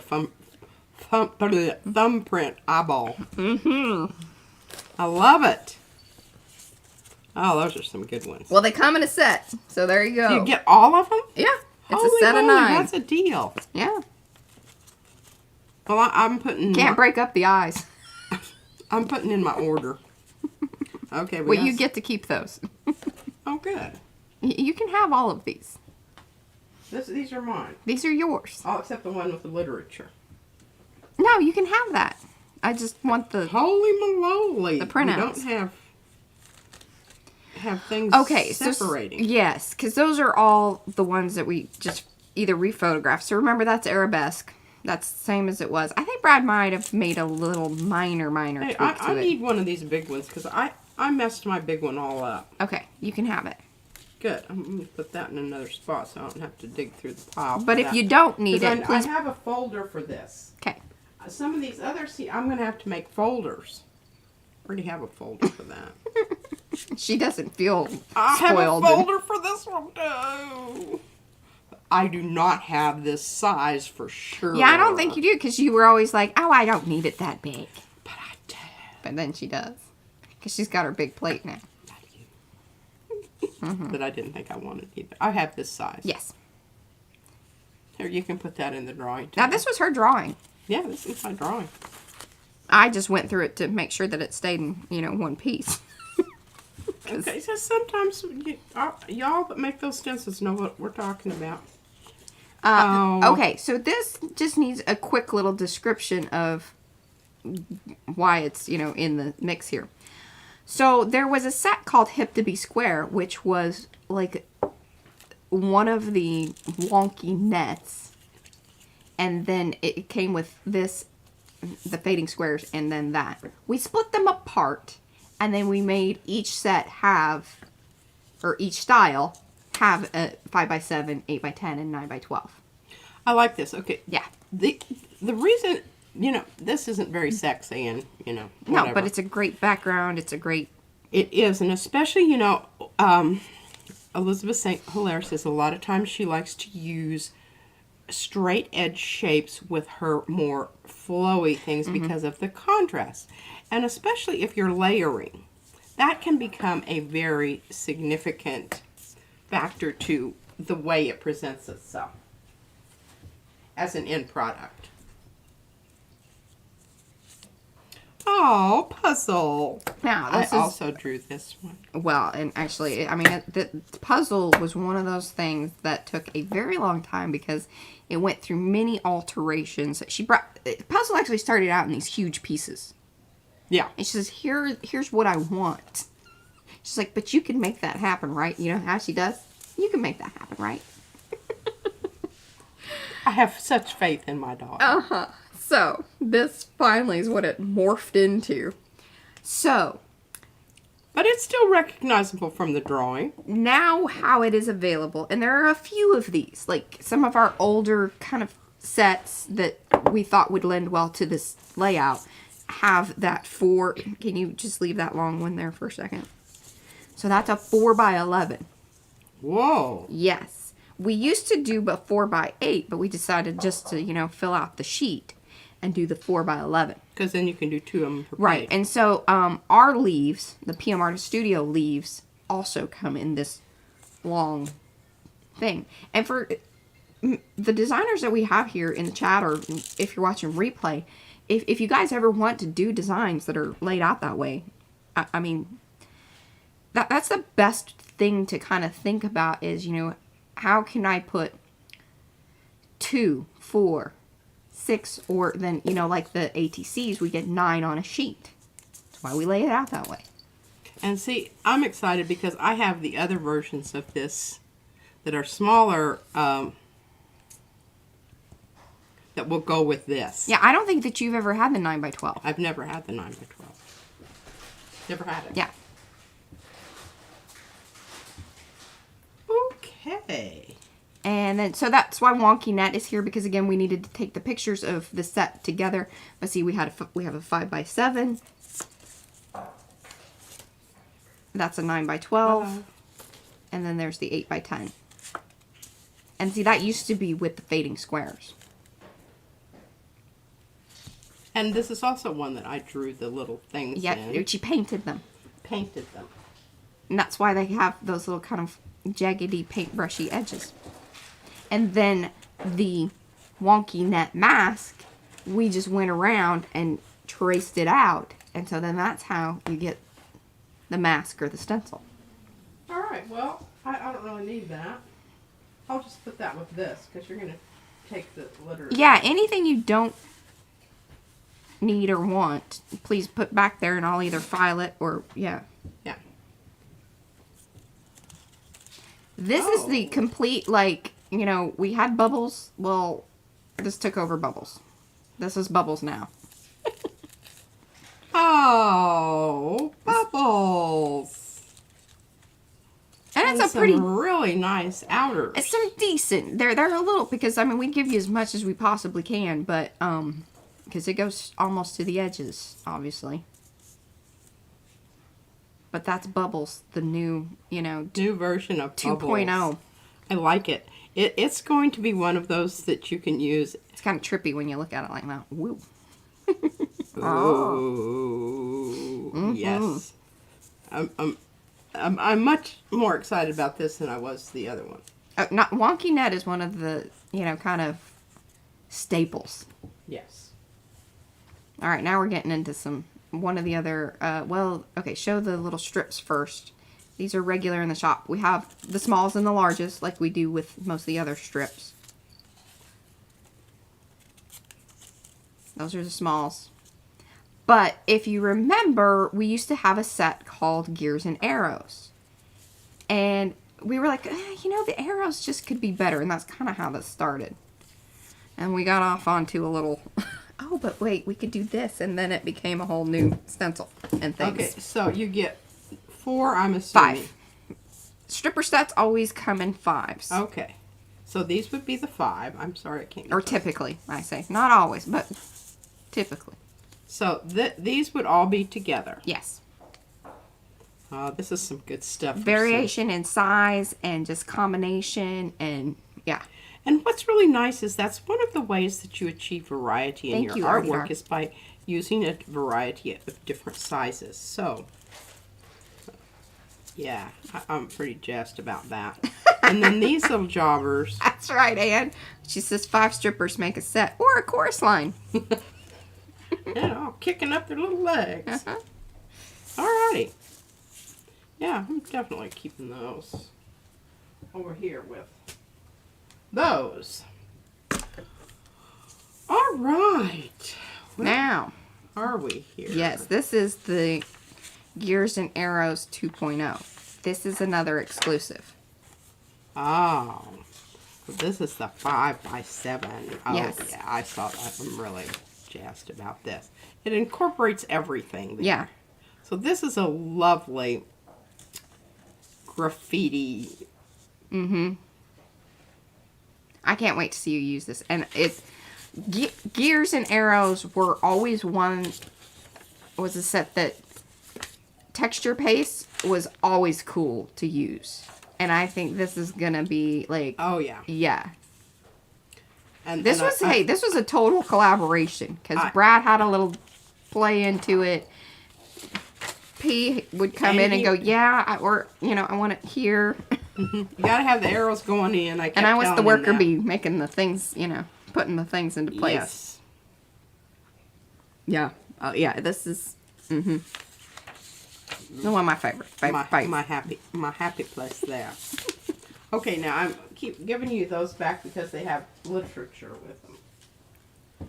thumbprint eyeball. I love it. Oh, those are some good ones. Well, they come in a set, so there you go. You get all of them? Yeah, it's Holy a set of moly, 9. That's a deal. Yeah. Well, I'm putting. Can't break up the eyes. I'm putting in my order. Okay. Well, you get to keep those. Oh, good. You can have all of these. These are mine. These are yours. All except the one with the literature. No, you can have that. I just want the... Holy moly. The printouts. You don't have things separating. Yes, because those are all the ones that we just either rephotographed. So remember, that's arabesque. That's the same as it was. I think Brad might have made a little minor tweak to it. I need one of these big ones because I messed my big one all up. Okay, you can have it. Good. I'm going to put that in another spot so I don't have to dig through the pile. But if you don't need it, please... I have a folder for this. Okay. Some of these others, see, I'm going to have to make folders. I already have a folder for that. She doesn't feel I spoiled. have a folder for this one, too. I do not have this size for sure. Yeah, I don't think you do, because you were always like, oh, I don't need it that big. But I do. But then she does. Because she's got her big plate now. That I didn't think I wanted either. I have this size. Yes. Here, you can put that in the drawing, too. Now, this was her drawing. Yeah, this is my drawing. I just went through it to make sure that it stayed in, one piece. Okay, so sometimes y'all that make those stencils know what we're talking about. Okay, so this just needs a quick little description of why it's, in the mix here. So there was a set called Hip to Be Square, which was like one of the wonky nets. And then it came with this, the fading squares, and then that. We split them apart, and then we made each set have, or each style, have a 5x7, 8x10, and 9x12. I like this. Okay. Yeah. The reason, this isn't very sexy and, whatever. No, but it's a great background. It's a great... It is, and especially, Elizabeth St. Hilaire says a lot of times she likes to use straight edge shapes with her more flowy things because of the contrast. And especially if you're layering, that can become a very significant factor to the way it presents itself as an end product. Oh, puzzle. Now, I also drew this one. Well, and actually, the puzzle was one of those things that took a very long time because it went through many alterations. Puzzle actually started out in these huge pieces. Yeah. And she says, here's what I want. She's like, but you can make that happen, right? You know how she does? You can make that happen, right? I have such faith in my daughter. Uh-huh. So, this finally is what it morphed into. So. But it's still recognizable from the drawing. Now how it is available. And there are a few of these. Like some of our older kind of sets that we thought would lend well to this layout have that 4. Can you just leave that long one there for a second? So that's a 4x11. Whoa. Yes. We used to do a 4x8, but we decided just to, fill out the sheet and do the 4x11. Because then you can do 2 of them per page. Right. And so our leaves, the PM Artist Studio leaves, also come in this long thing. And for the designers that we have here in the chat, or if you're watching replay, if you guys ever want to do designs that are laid out that way, that's the best thing to kind of think about is, how can I put 2, 4, 6, or then, like the ATCs, we get 9 on a sheet. That's why we lay it out that way. And see, I'm excited because I have the other versions of this that are smaller that will go with this. Yeah, I don't think that you've ever had the 9x12. I've never had the 9x12. Never had it. Yeah. Okay. And then, so that's why Wonky Net is here, because again, we needed to take the pictures of the set together. But see, we have a 5x7. That's a 9x12. And then there's the 8x10. And see, that used to be with the fading squares. And this is also one that I drew the little things in. Yeah, she painted them. Painted them. And that's why they have those little kind of jaggedy paintbrushy edges. And then the Wonky Net mask, we just went around and traced it out. And so then that's how you get the mask or the stencil. All right, well, I don't really need that. I'll just put that with this, because you're going to take the litter. Yeah, anything you don't need or want, please put back there and I'll either file it or, yeah. Yeah. This is the complete, like, you know, we had bubbles. Well, this took over bubbles. This is bubbles now. Oh, bubbles. And it's a pretty, really nice outers. it's some decent. They're a little, because I mean, we give you as much as we possibly can, but because it goes almost to the edges, obviously. But that's Bubbles, the new, you know, new version of Bubbles. 2.0. I like it. It's going to be one of those that you can use. It's kind of trippy when you look at it like that. Woo. Ooh, yes. I'm much more excited about this than I was the other one. Not Wonky Net is one of the, you know, kind of staples. Yes. All right, now we're getting into one of the other, well, okay, show the little strips first. These are regular in the shop. We have the smalls and the largest, like we do with most of the other strips. Those are the smalls. But if you remember, we used to have a set called Gears and Arrows. And we were like, you know, the arrows just could be better. And that's kind of how this started. And we got off onto a little, oh, but wait, we could do this. And then it became a whole new stencil and things. Okay, so you get 4, I'm assuming. 5. Stripper sets always come in 5s. Okay. So these would be the 5. I'm sorry, I can't. Or typically, I say. Not always, but typically. So these would all be together. Yes. This is some good stuff. Variation in size and just combination and, yeah. And what's really nice is that's one of the ways that you achieve variety in your artwork is by using a variety of different sizes. So, yeah, I'm pretty jazzed about that. And then these little jobbers. That's right, Ann. She says 5 strippers make a set or a chorus line. You know, kicking up their little legs. Alrighty. Yeah, I'm definitely keeping those over here with those. All right. Where Now, are we here? yes, this is the Gears and Arrows 2.0. This is another exclusive. Oh, so this is the 5x7. Oh, Yes. yeah, I saw that. I'm really jazzed about this. It incorporates everything. Yeah. So this is a lovely graffiti. Mm-hmm. I can't wait to see you use this. And it's Gears and Arrows were always was a set that texture paste was always cool to use. And I think this is gonna be like, Oh yeah. yeah. And This was this was a total collaboration because Brad had a little play into it. P would come in and go, yeah, I want it here. You gotta have the arrows going in. And I was the worker bee making the things, putting the things into place. Yes. Yeah. Oh yeah. This is one of my favorite. My happy place there. Okay, now I'm keep giving you those back because they have literature with them.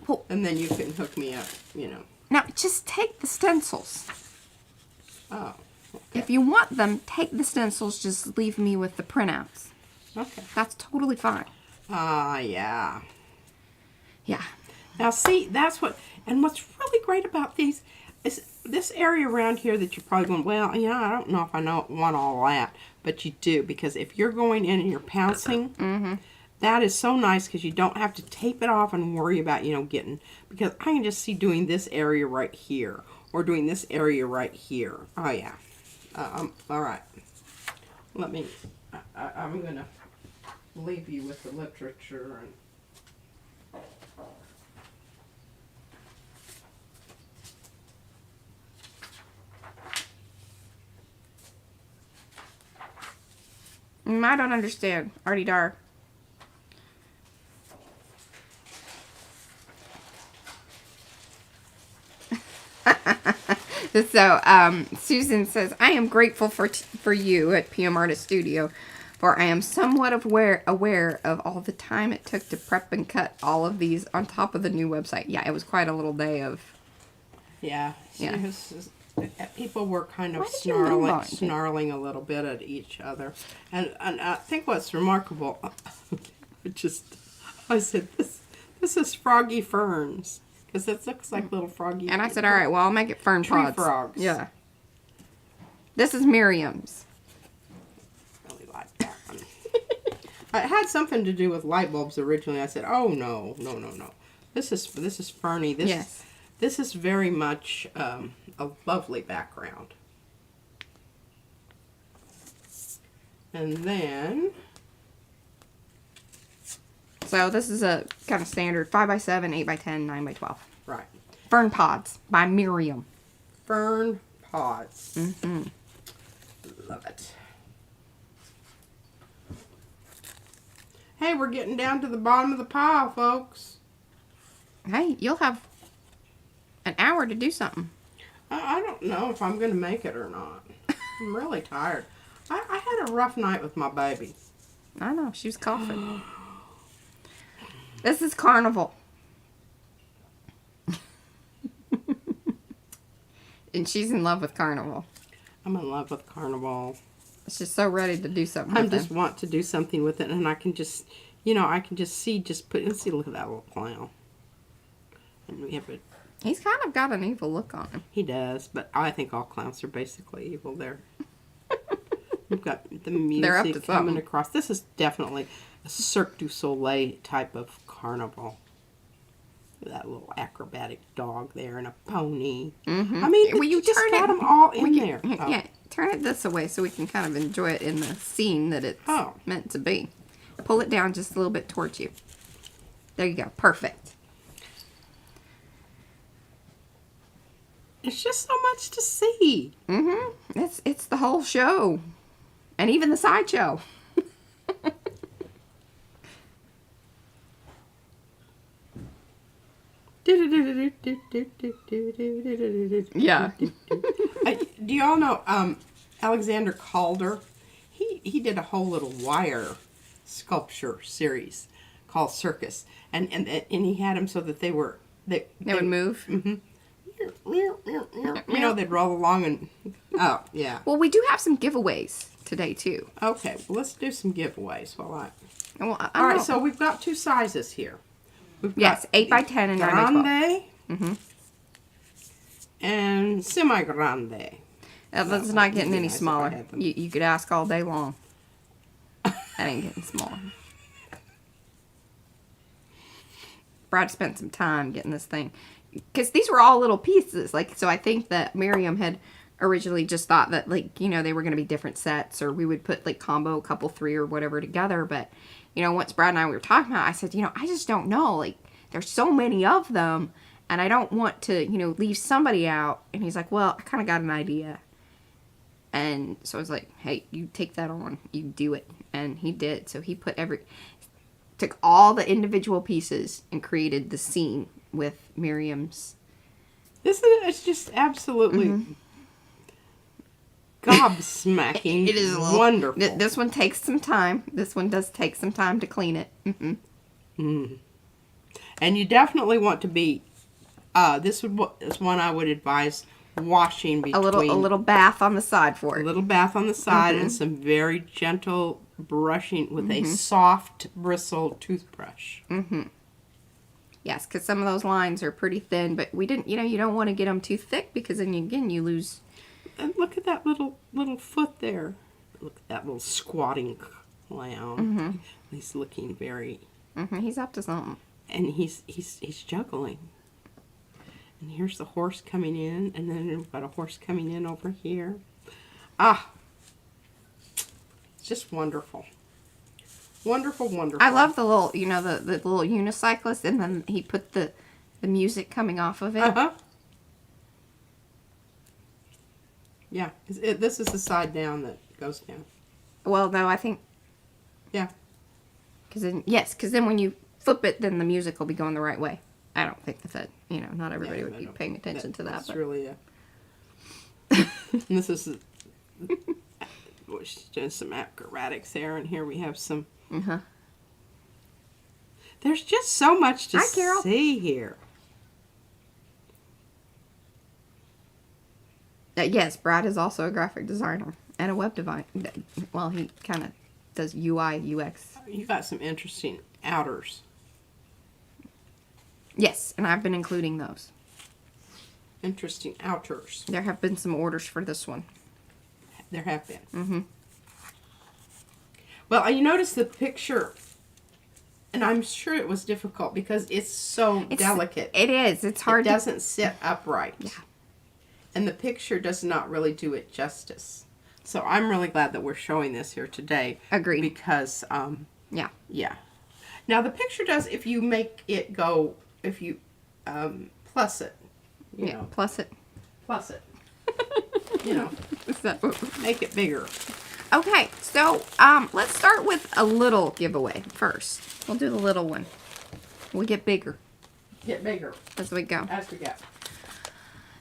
Well, And then you can hook me up, now just take the stencils. Oh. If you want them, take the stencils. Just leave me with the printouts. Okay. That's totally fine. Yeah. Yeah. Now see, what's really great about these is this area around here that you're probably going, well, you know, I don't know if I want all that. But you do, because if you're going in and you're pouncing, that is so nice because you don't have to tape it off and worry about, you know, getting, because I can just see doing this area right here or doing this area right here. Oh, yeah. All right. Let me, I'm going to leave you with the literature. And I don't understand. Arty Dar. So, Susan says, I am grateful for you at PM Artist Studio, for I am somewhat aware of all the time it took to prep and cut all of these on top of the new website. Yeah, it was quite a little day of... Yeah. Yeah. People were kind of Why did you move on? snarling a little bit at each other. And I think what's remarkable, I said, this is froggy ferns. Because it looks like little froggy. And I said, all right, well, I'll make it fern tree pods. frogs. Yeah. This is Miriam's. Really like that one. It had something to do with light bulbs originally. I said, oh, no. This is ferny. Yes. This is very much a lovely background. And then... So this is a kind of standard 5x7, 8x10, 9x12. Right. Fern Pods by Miriam. Fern pods. Mm-hmm. Love it. Hey, we're getting down to the bottom of the pile, folks. Hey, you'll have an hour to do something. I don't know if I'm going to make it or not. I'm really tired. I had a rough night with my baby. I know, she was coughing. This is Carnival. And she's in love with Carnival. I'm in love with Carnival. She's so ready to do something I with just him. want to do something with it, and I can just, you know, I can just see, let's see, look at that little clown. And we have a... He's kind of got an evil look on him. He does, but I think all clowns are basically evil there. We've got the music coming across. This is definitely a Cirque du Soleil type of carnival. That little acrobatic dog there and a pony. Mm-hmm. I mean, well, you just got them all in there. Yeah, turn it this way so we can kind of enjoy it in the scene that it's meant to be. Pull it down just a little bit towards you. There you go. Perfect. It's just so much to see. Mm-hmm. It's the whole show. And even the sideshow. Yeah. Do y'all know Alexander Calder? He did a whole little wire sculpture series called Circus, and he had them so that they would move. Mm-hmm. You know, they'd roll along and yeah. Well, we do have some giveaways today too. Okay, well, let's do some giveaways while Well, all right, so we've got two sizes here. We've got 8x10 and 9x12. Grande and semi-grande. That's not getting any smaller. You could ask all day long. That ain't getting smaller. Brad spent some time getting this thing. Because these were all little pieces. So I think that Miriam had originally just thought that, they were going to be different sets. Or we would put, combo a couple, 3 or whatever together. But, once Brad and I were talking about it, I said, I just don't know. There's so many of them. And I don't want to, leave somebody out. And he's like, well, I kind of got an idea. And so I was like, hey, you take that on. You do it. And he did. So he took all the individual pieces and created the scene with Miriam's. It's just absolutely gobsmacking. It is wonderful. This one takes some time. This one does take some time to clean it. And you definitely want to be. This is one I would advise washing between a little bath on the side for it. A little bath on the side and some very gentle brushing with a soft bristle toothbrush. Yes, because some of those lines are pretty thin, but we didn't, you don't want to get them too thick because then, you lose. And look at that little foot there. Look at that little squatting clown. He's looking very... He's up to something. And he's juggling. And here's the horse coming in, and then we've got a horse coming in over here. Ah! It's just wonderful. Wonderful, wonderful. I love the little, the little unicyclist, and then he put the music coming off of it. Uh-huh. Yeah, this is the side down that goes down. Well, no, I think... Yeah. Because then when you flip it, then the music will be going the right way. I don't think that, not everybody would be paying attention to that. That's but. really and this is... She's doing some acrobatics there, and here we have some... There's just so much to see here. Yes, Brad is also a graphic designer and a web designer. Well, he kind of does UI, UX. You got some interesting outers. Yes, and I've been including those. Interesting outers. There have been some orders for this one. There have been. Well, you notice the picture, and I'm sure it was difficult because it's so delicate. It is. It's hard. It doesn't sit upright. Yeah. And the picture does not really do it justice. So I'm really glad that we're showing this here today. Agreed. Because, yeah. Yeah. Now, the picture does, if you make it go, if you plus it. Plus it. Plus it. Make it bigger. Okay, so let's start with a little giveaway first. We'll do the little one. We'll get bigger. Get bigger. As we go. As we go.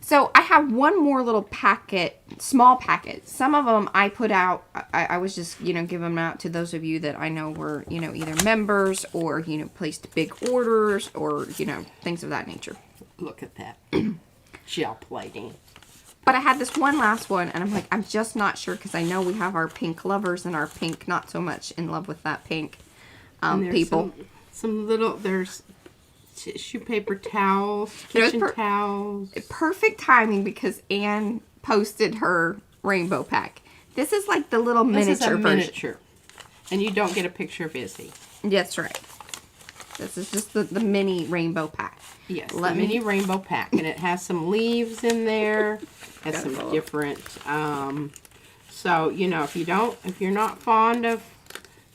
So I have one more little packet, small packet. Some of them I put out, I was just, giving them out to those of you that I know were, either members or, placed big orders or, things of that nature. Look at that. Gel plating. But I had this one last one, and I'm like, I'm just not sure because I know we have our pink lovers and our pink not so much in love with that pink people. Some little, there's tissue paper towels, kitchen towels. Perfect timing because Anne posted her rainbow pack. This is like the little miniature version. This is a miniature. version. And you don't get a picture of Izzy. That's right. This is just the mini rainbow pack. Yes, the mini rainbow pack. And it has some leaves in there. Has some different, so, if you're not fond of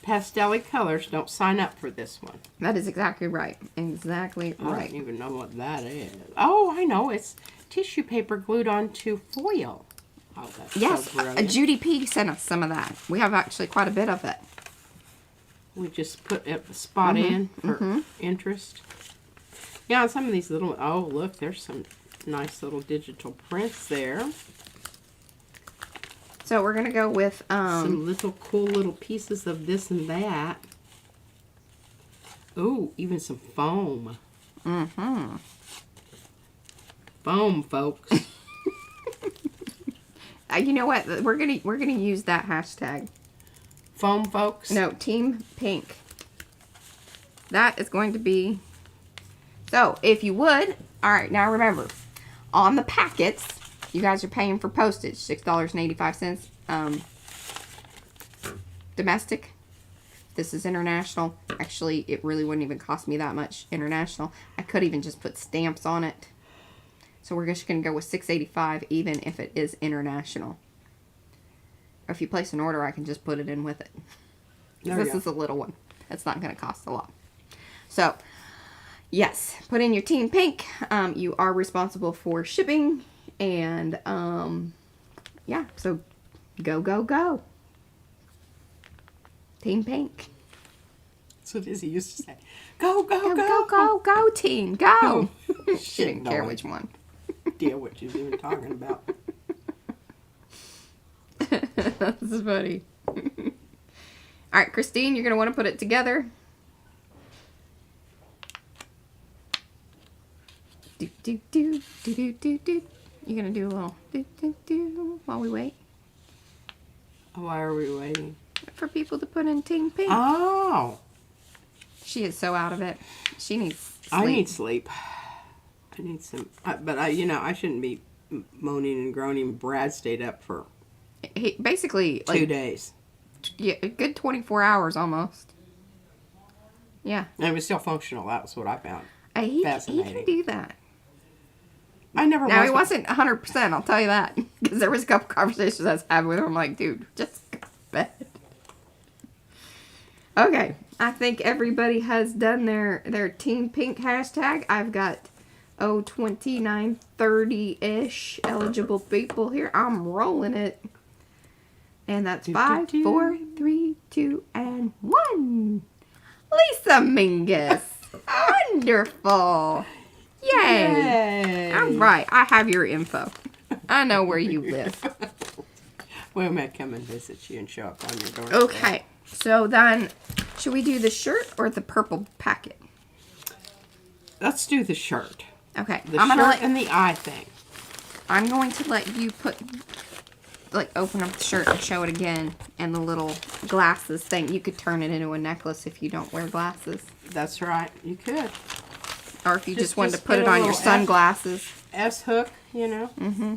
pastel-y colors, don't sign up for this one. That is exactly right. Exactly right. I don't even know what that is. Oh, I know. It's tissue paper glued onto foil. Oh, that's yes, so brilliant. Judy P sent us some of that. We have actually quite a bit of it. We just put a spot in for interest. Yeah, and some of these little, oh, look, there's some nice little digital prints there. So we're going to go with... some little cool little pieces of this and that. Ooh, even some foam. Foam, folks. You know what? We're gonna use that hashtag. Foam, folks? No, Team Pink. That is going to be... So, if you would... Alright, now remember. On the packets... You guys are paying for postage, $6.85. Domestic. This is international. Actually, it really wouldn't even cost me that much international. I could even just put stamps on it. So we're just going to go with $6.85 even if it is international. Or if you place an order, I can just put it in with it. This is a little one. It's not going to cost a lot. So, yes, put in your Team Pink. You are responsible for shipping. And, yeah, so go, go, go. Team Pink. That's what Izzy used to say. Go, go, Go, go. go, go, go, team, go. She didn't No care one. which one. Idea what she's even talking about. This is funny. All right, Christine, you're going to want to put it together. Do, do, do, do, do, do, do. You're going to do a little do, do, do while we wait Why are we waiting? for people to put in Team Pink. Oh. She is so out of it. She needs I need sleep. I need some, but I shouldn't be moaning and groaning. Brad stayed up for basically 2 days. Yeah, a good 24 hours almost. Yeah. And it was still functional. That was what I found. He Fascinating. can do that. I never. Now, he wasn't 100%, I'll tell you that. Because there was a couple conversations I was having with him. I'm like, dude, just go to bed. Okay. I think everybody has done their Team Pink hashtag. I've got, 29, 30-ish eligible people here. I'm rolling it. And that's 5, 4, 3, 2, and 1. Lisa Mingus. Wonderful. Yay. All right. I have your info. I know where you live. We might come and visit you and show up on your doorstep. Okay. So then, should we do the shirt or the purple packet? Let's do the shirt. Okay. The shirt and the eye thing. I'm going to let you open up the shirt and show it again. And the little glasses thing. You could turn it into a necklace if you don't wear glasses. That's right. You could. Or if you just wanted to put it on your sunglasses. S-hook, Mm-hmm.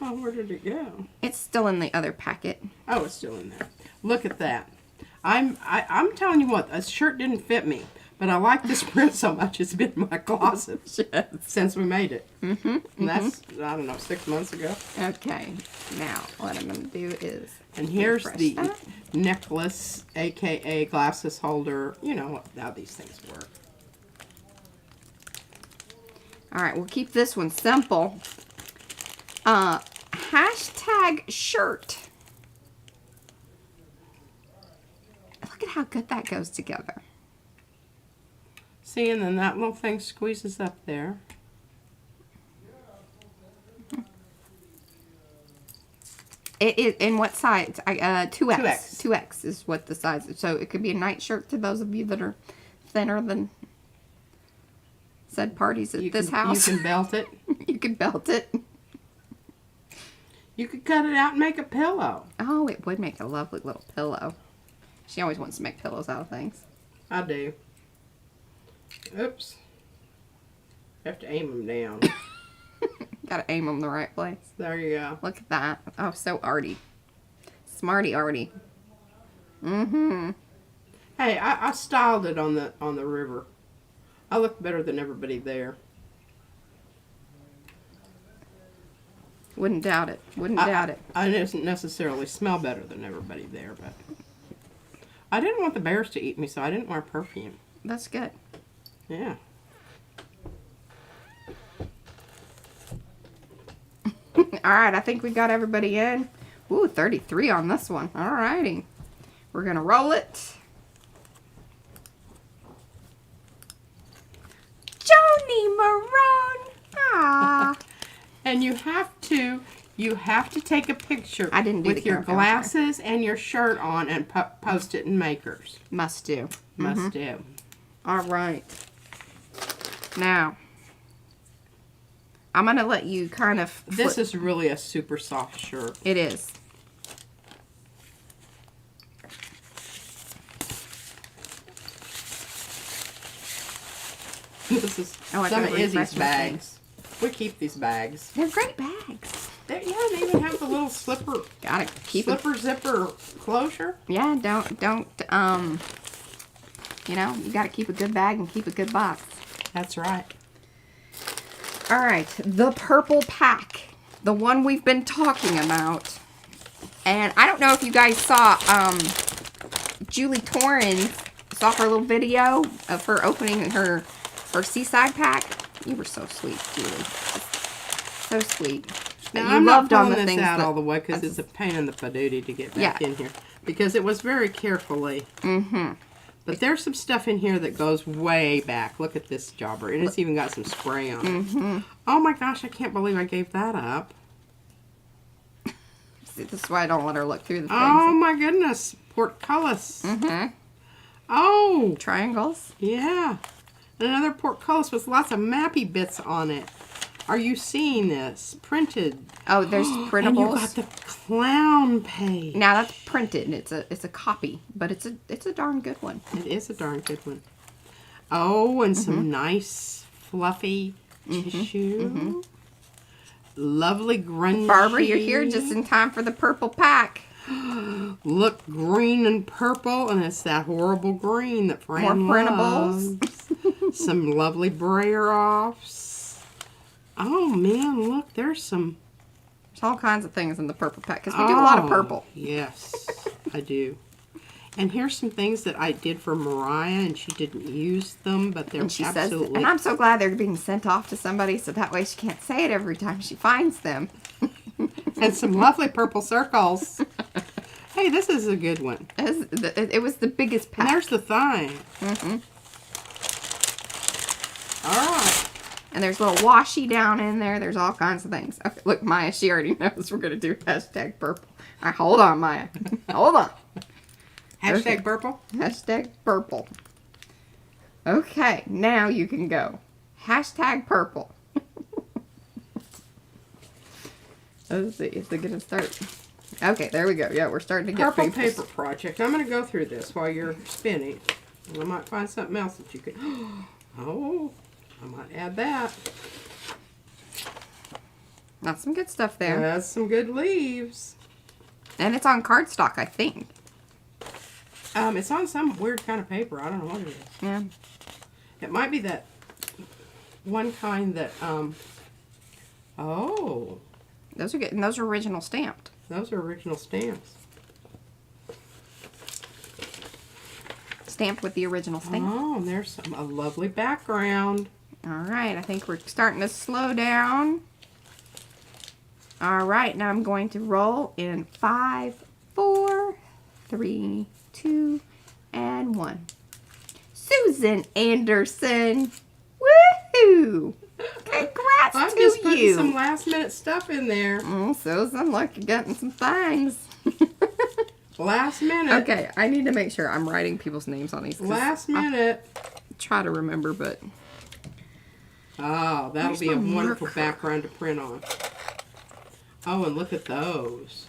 Oh, where did it go? It's still in the other packet. Oh, it's still in there. Look at that. I'm telling you what, a shirt didn't fit me. But I like this print so much, it's been in my closet since we made it. Mm-hmm. And that's, I don't know, 6 months ago. Okay. Now, what I'm going to do is... And here's the necklace, a.k.a. glasses holder. You know how these things work. All right, we'll keep this one simple. Hashtag shirt. Look at how good that goes together. See, and then that little thing squeezes up there. It is in what size? 2X. 2X. 2X is what the size is. So it could be a night shirt to those of you that are thinner than said parties at this house. You can belt it. You can belt it. You could cut it out and make a pillow. Oh, it would make a lovely little pillow. She always wants to make pillows out of things. I do. Oops. I have to aim them down. Gotta aim them the right place. There you go. Look at that. Oh, so arty. Smarty arty. Mm-hmm. Hey, I styled it on the river. I look better than everybody there. Wouldn't doubt it. Wouldn't doubt it. I didn't necessarily smell better than everybody there, but I didn't want the bears to eat me, so I didn't wear perfume. That's good. Yeah. All right, I think we got everybody in. Ooh, 33 on this one. All righty. We're going to roll it. Joni Marone. Ah. And you have to take a picture I didn't do with your glasses and your shirt on and post it in Makers. Must do. Must do. All right. Now, I'm going to let you kind of flip. This is really a super soft shirt. It is. This is some of Izzy's bags. We keep these bags. They're great bags. Yeah, they even have the little slipper. Got it. Slipper zipper closure. Yeah, don't. You know, you got to keep a good bag and keep a good box. That's right. All right, the purple pack, the one we've been talking about. And I don't know if you guys saw Julie Torrens saw her little video of her opening her Seaside pack. You were so sweet, Julie. So sweet. Now, you I'm loved not on pulling the this things out that, all the way because it's a pain in the padootie to get back in here. Because it was very carefully. Mm-hmm. But there's some stuff in here that goes way back. Look at this jobber. And it's even got some spray on it. Mm-hmm. Oh my gosh, I can't believe I gave that up. See, this is why I don't let her look through the things. Oh my goodness. Portcullis. Mm-hmm. Oh. Triangles. Yeah. Another portcullis with lots of mappy bits on it. Are you seeing this? Printed. Oh, there's printables. And you got the clown page. Now that's printed. It's a copy, but it's a darn good one. It is a darn good one. Oh, and some nice fluffy tissue. Lovely grungy. Barbara, you're here just in time for the purple pack. Look, green and purple, and it's that horrible green that Fran More loves. printables. Some lovely brayer offs. Oh man, look, there's all kinds of things in the purple pack because we do a lot of purple. Yes, I do. And here's some things that I did for Mariah, and she didn't use them, but they're absolutely... and I'm so glad they're being sent off to somebody so that way she can't say it every time she finds them. And some lovely purple circles. Hey, this is a good one. It was the biggest pack. And there's the thing. All right. And there's a little washi down in there. There's all kinds of things. Okay, look, Maya, she already knows we're going to do hashtag purple. All right, hold on, Maya. Hold on. Hashtag purple? Hashtag purple. Okay, now you can go. Hashtag purple. Let's see, is it going to start? Okay, there we go. Yeah, we're starting to get Purple papers. paper project. I'm going to go through this while you're spinning. And I might find something else that you could... Oh, I might add that. That's some good stuff there. That's some good leaves. And it's on cardstock, I think. It's on some weird kind of paper. I don't know what it is. Yeah. It might be that one kind that, oh. Those are good. And those are original stamped. Those are original stamps. Stamped with the original stamp. Oh, and there's a lovely background. All right, I think we're starting to slow down. All right, now I'm going to roll in 5, 4, 3, 2, and 1. Susan Anderson. Woohoo! Congrats I'm to just putting you. some last minute stuff in there. Susan, look, you're getting some things. Last minute. Okay, I need to make sure I'm writing people's names on these. Last minute. Try to remember, but... Oh, that'll Where's be a my wonderful marker? background to print on. Oh, and look at those.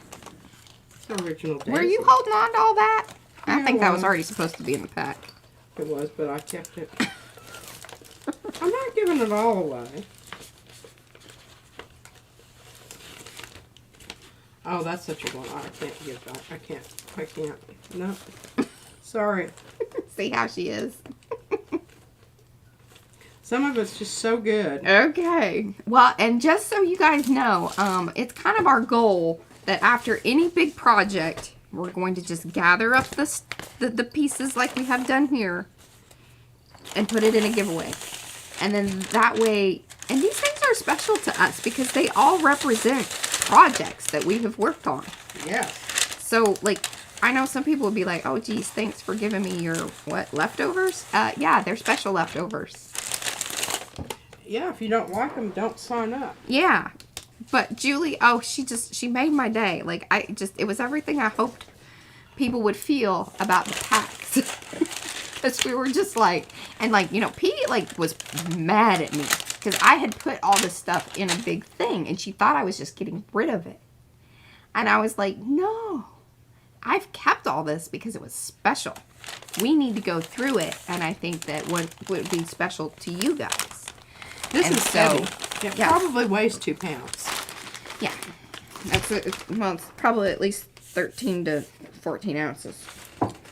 It's original daisies. Were you holding on to all that? I Yeah, think I that was was. already supposed to be in the pack. It was, but I kept it. I'm not giving it all away. Oh, that's such a one. I can't give that. I can't. No. Sorry. See how she is. Some of it's just so good. Okay. Well, and just so you guys know, it's kind of our goal that after any big project, we're going to just gather up the pieces like we have done here and put it in a giveaway. And then that way, and these things are special to us because they all represent projects that we have worked on. Yes. So, like, I know some people would be like, oh, geez, thanks for giving me your, what, leftovers? Yeah, they're special leftovers. Yeah, if you don't like them, don't sign up. Yeah. But Julie, oh, she made my day. Like, it was everything I hoped people would feel about the packs. Because we were just like, and like, you know, Pete, like, was mad at me. Because I had put all this stuff in a big thing, and she thought I was just getting rid of it. And I was like, no. I've kept all this because it was special. We need to go through it, and I think that would be special to you guys. This And is so, heavy. It yeah. probably weighs 2 pounds. Yeah. Well, it's probably at least 13 to 14 ounces.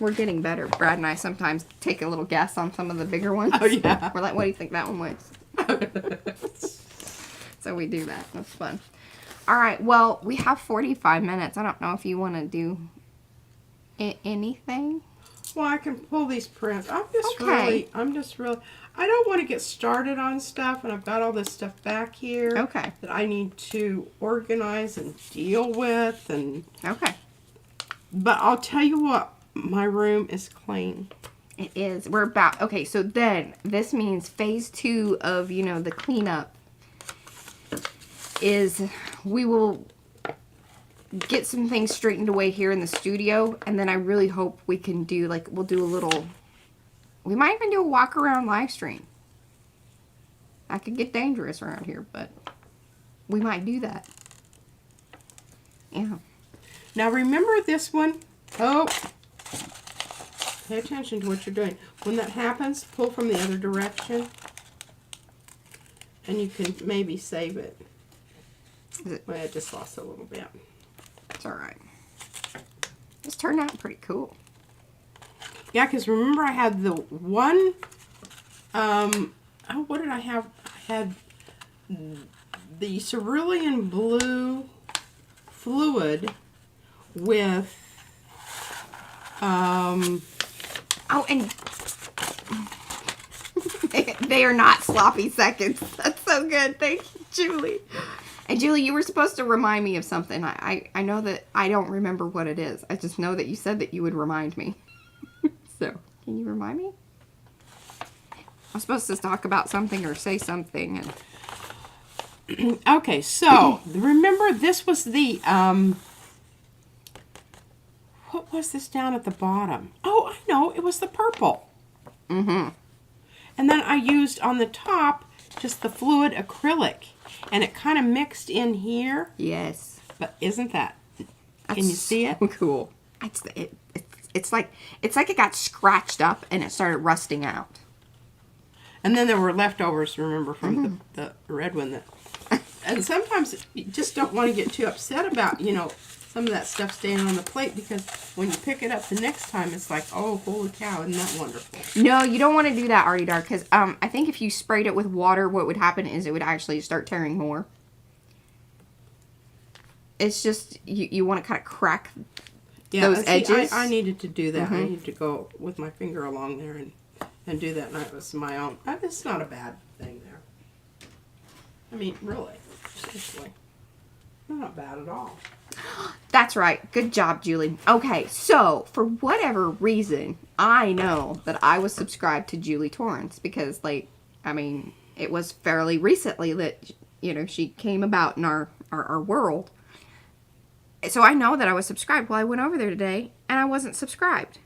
We're getting better. Brad and I sometimes take a little guess on some of the bigger ones. Oh, yeah. We're like, what do you think that one weighs? So we do that. That's fun. All right. Well, we have 45 minutes. I don't know if you want to do anything. Well, I can pull these prints. I'm just really, I don't want to get started on stuff, and I've got all this stuff back here. Okay. That I need to organize and deal with, and. Okay. But I'll tell you what, my room is clean. It is. We're about, okay, so then this means phase 2 of, you know, the cleanup is we will get some things straightened away here in the studio, and then I really hope we can do, like, we'll do a little, we might even do a walk around live stream. That could get dangerous around here, but we might do that. Yeah. Now remember this one? Oh. Pay attention to what you're doing. When that happens, pull from the other direction. And you can maybe save it. Well, I just lost a little bit. It's alright. This turned out pretty cool. Yeah, because remember I had the one, oh, what did I have? I had the cerulean blue fluid with, oh, and they are not sloppy seconds. That's so good. Thank you, Julie. And Julie, you were supposed to remind me of something. I know that I don't remember what it is. I just know that you said that you would remind me. So, can you remind me? I'm supposed to talk about something or say something. And okay, so remember this was the, what was this down at the bottom? Oh, I know, it was the purple. Mm-hmm. And then I used on the top just the fluid acrylic. And it kind of mixed in here. Yes. But isn't that, That's can you see it? So cool. It's like it got scratched up and it started rusting out. And then there were leftovers, remember, from the red one. That, and sometimes you just don't want to get too upset about, you know, some of that stuff staying on the plate, because when you pick it up the next time, it's like, oh, holy cow, isn't that wonderful? No, you don't want to do that, Arty Dark, because I think if you sprayed it with water, what would happen is it would actually start tearing more. It's just, you want to kind of crack those edges. I needed to do that. I needed to go with my finger along there and do that, and it was my own. It's not a bad thing there. I mean, really, seriously. Not bad at all. That's right. Good job, Julie. Okay, so for whatever reason, I know that I was subscribed to Julie Torrance because, like, I mean, it was fairly recently that, you know, she came about in our world. So I know that I was subscribed. Well, I went over there today and I wasn't subscribed.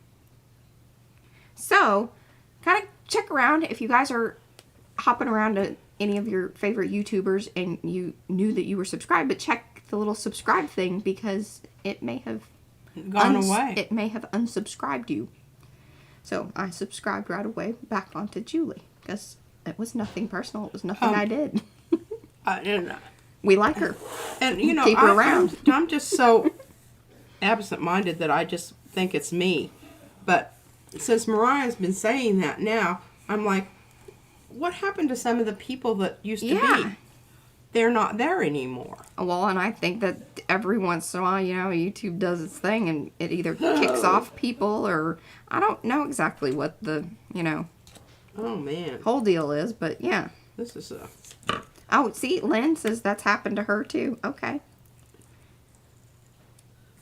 So, kind of check around if you guys are hopping around to any of your favorite YouTubers and you knew that you were subscribed, but check the little subscribe thing because it may have gone away. It may have unsubscribed you. So I subscribed right away back onto Julie because it was nothing personal. It was nothing I did. We like her. And, you know, keep her around. I'm just so absent-minded that I just think it's me. But since Mariah's been saying that now, I'm like, what happened to some of the people that used to be? They're not there anymore. Well, and I think that every once in a while, you know, YouTube does its thing and it either kicks off people or I don't know exactly what the, you know, whole deal is, but yeah. This is a... Oh, see, Lynn says that's happened to her too. Okay.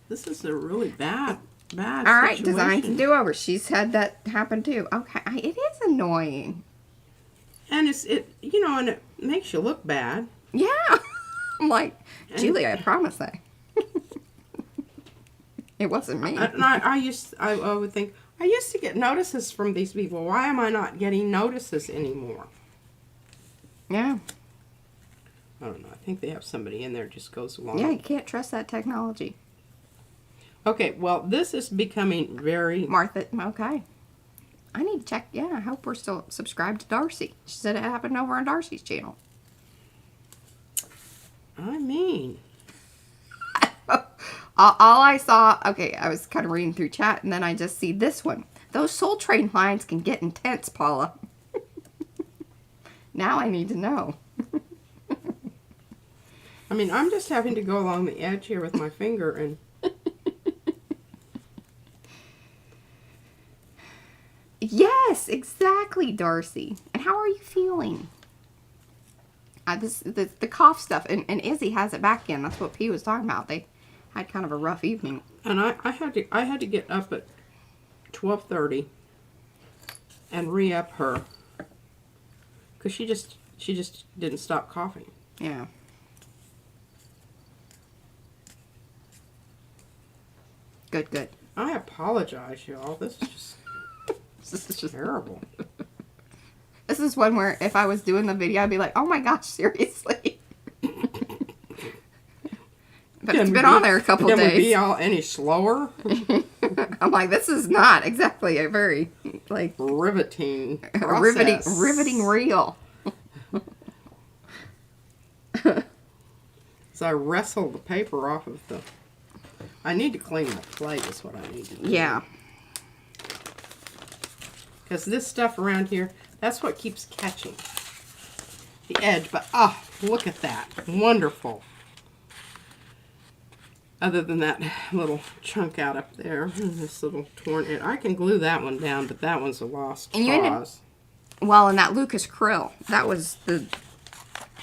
This is a really bad All right, situation. Designs and Do-Over. She's had that happen too. Okay, it is annoying. And it you know, and it makes you look bad. Yeah. I'm like, Julie, I promise that. It wasn't me. And I would think, I used to get notices from these people. Why am I not getting notices anymore? Yeah. I don't know. I think they have somebody in there just goes along. Yeah, you can't trust that technology. Okay, well, this is becoming very... Martha, okay. I need to check. Yeah, I hope we're still subscribed to Darcy. She said it happened over on Darcy's channel. I mean... All I saw... Okay, I was kind of reading through chat, and then I just see this one. Those Soul Train lines can get intense, Paula. Now I need to know. I mean, I'm just having to go along the edge here with my finger and... Yes, exactly, Darcy. And how are you feeling? The cough stuff, and Izzy has it back in. That's what P was talking about. They had kind of a rough evening. And I had to get up at 12:30 and re-up her because she just didn't stop coughing. Yeah. Good. I apologize, y'all. This is just terrible. This is one where if I was doing the video, I'd be like, oh my gosh, seriously. But it's been on there a couple days. Can we be all any slower? I'm like, this is not exactly a very, like, riveting riveting, process. riveting reel. So I wrestle the paper off of the... I need to clean my plate is what I need to do. Yeah. Because this stuff around here, that's what keeps catching the edge. But, look at that. Wonderful. Other than that little chunk out up there. This little torn edge. I can glue that one down, but that one's a lost cause. Well, and that Lucas Krill, that was the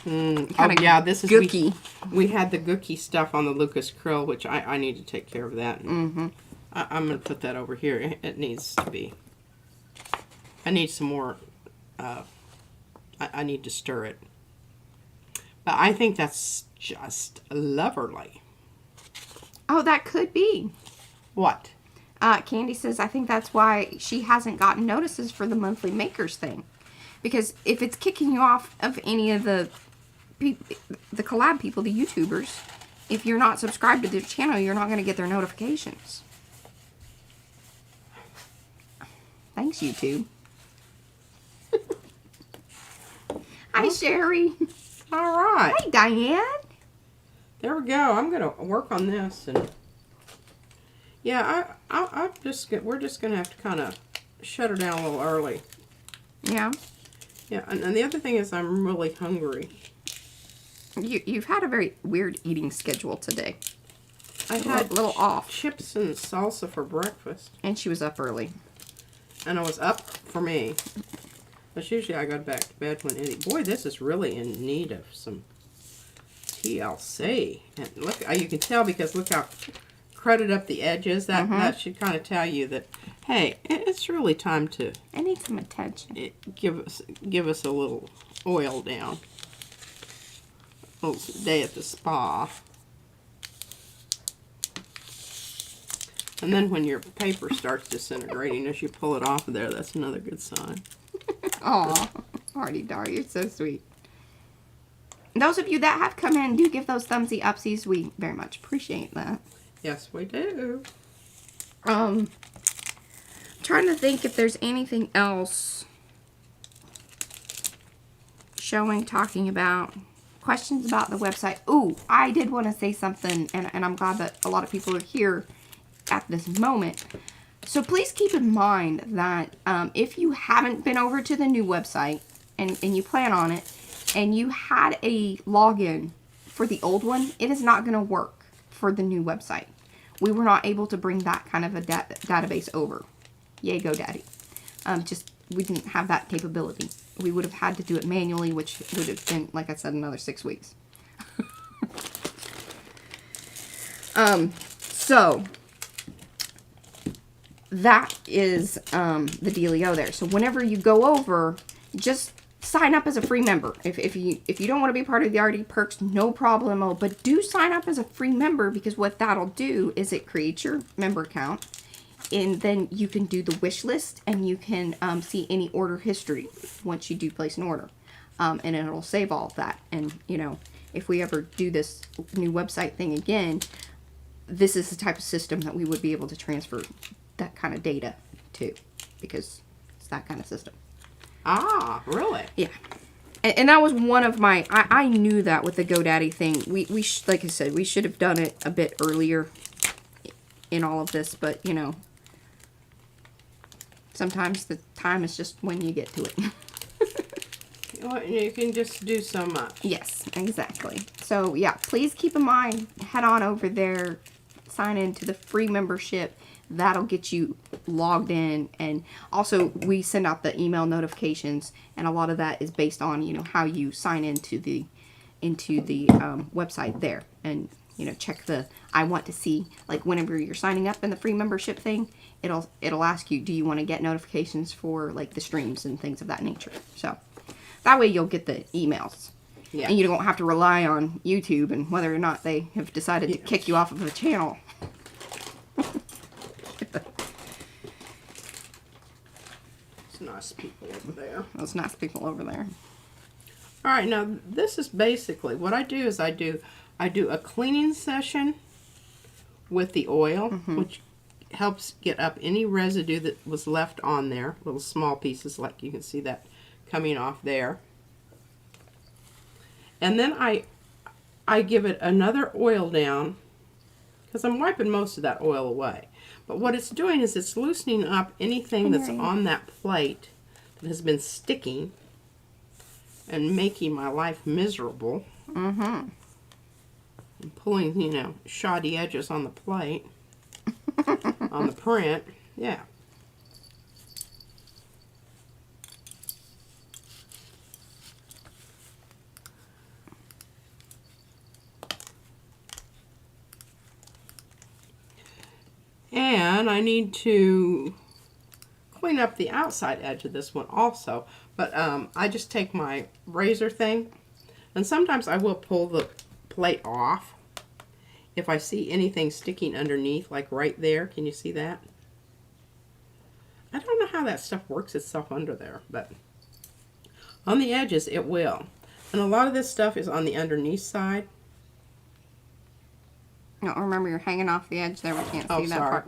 this is gooky. We had the gooky stuff on the Lucas Krill, which I need to take care of that. I'm going to put that over here. It needs to be... I need some more... I need to stir it. But I think that's just lovely. Oh, that could be. What? Candy says, I think that's why she hasn't gotten notices for the monthly makers thing. Because if it's kicking you off of any of the collab people, the YouTubers, if you're not subscribed to their channel, you're not going to get their notifications. Thanks, YouTube. Hi, Sherry. All right. Hi, Diane. There we go. I'm going to work on this. And yeah, we're just going to have to kind of shut her down a little early. Yeah. Yeah, and the other thing is I'm really hungry. You've had a very weird eating schedule today. I had a little off. Chips and salsa for breakfast. And she was up early. And I was up for me. But usually I go back to bed when Eddie... Boy, this is really in need of some TLC. And look, you can tell because look how crudted up the edges. That should kind of tell you that, hey, it's really time to... I need some attention. Give us a little oil down. A little day at the spa. And then when your paper starts disintegrating as you pull it off of there, that's another good sign. Aw, Artie Dar, you're so sweet. Those of you that have come in, do give those thumbsy upsies. We very much appreciate that. Yes, we do. Trying to think if there's anything else showing, talking about, questions about the website. Ooh, I did want to say something, and I'm glad that a lot of people are here at this moment. So please keep in mind that if you haven't been over to the new website and you plan on it and you had a login for the old one, it is not going to work for the new website. We were not able to bring that kind of a database over. Yay, go daddy. We didn't have that capability. We would have had to do it manually, which would have been, like I said, another 6 weeks. So that is the dealio there. So whenever you go over, just sign up as a free member. If you don't want to be part of the ARTY perks, no problemo, but do sign up as a free member, because what that'll do is it creates your member account, and then you can do the wish list, and you can see any order history once you do place an order, and it'll save all of that. And you know, if we ever do this new website thing again, this is the type of system that we would be able to transfer that kind of data to, because it's that kind of system. Ah, really? Yeah. And that was one of my, I knew that with the GoDaddy thing. We like I said, we should have done it a bit earlier in all of this, but you know, sometimes the time is just when you get to it. Well, you can just do so much. Yes, exactly. So yeah, please keep in mind, head on over there, sign in to the free membership. That'll get you logged in, and also we send out the email notifications, and a lot of that is based on, you know, how you sign into the website there, and you know, check the I want to see, like whenever you're signing up in the free membership thing, it'll ask you, do you want to get notifications for like the streams and things of that nature. So that way you'll get the emails. Yeah. And you don't have to rely on YouTube and whether or not they have decided to kick you off of the channel. Nice people over there. Those nice people over there. All right, now this is basically what I do is I do a cleaning session with the oil, which helps get up any residue that was left on there. Little small pieces, like you can see that coming off there. And then I give it another oil down, because I'm wiping most of that oil away. But what it's doing is it's loosening up anything that's on that plate that has been sticking and making my life miserable. And pulling, you know, shoddy edges on the plate, on the print. Yeah. And I need to clean up the outside edge of this one also. But I just take my razor thing, and sometimes I will pull the plate off if I see anything sticking underneath, like right there. Can you see that? I don't know how that stuff works itself under there, but on the edges it will. And a lot of this stuff is on the underneath side. No, remember you're hanging off the edge there. We can't see that part.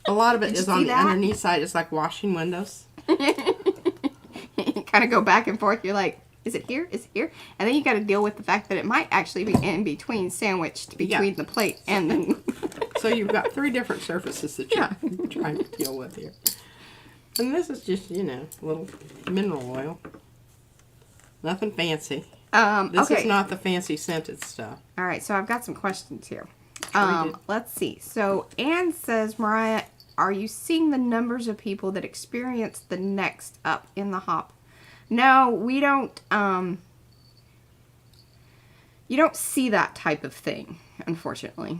A lot of it is on the underneath side. It's like washing windows. You kind of go back and forth. You're like, is it here? Is it here? And then you got to deal with the fact that it might actually be in between, sandwiched between the plate and then. So you've got 3 different surfaces that you're trying to deal with here. And this is just, you know, a little mineral oil. Nothing fancy. This is not the fancy scented stuff. All right, so I've got some questions here. Let's see. So Anne says, Mariah, are you seeing the numbers of people that experience the next up in the hop? No, we don't. You don't see that type of thing, unfortunately.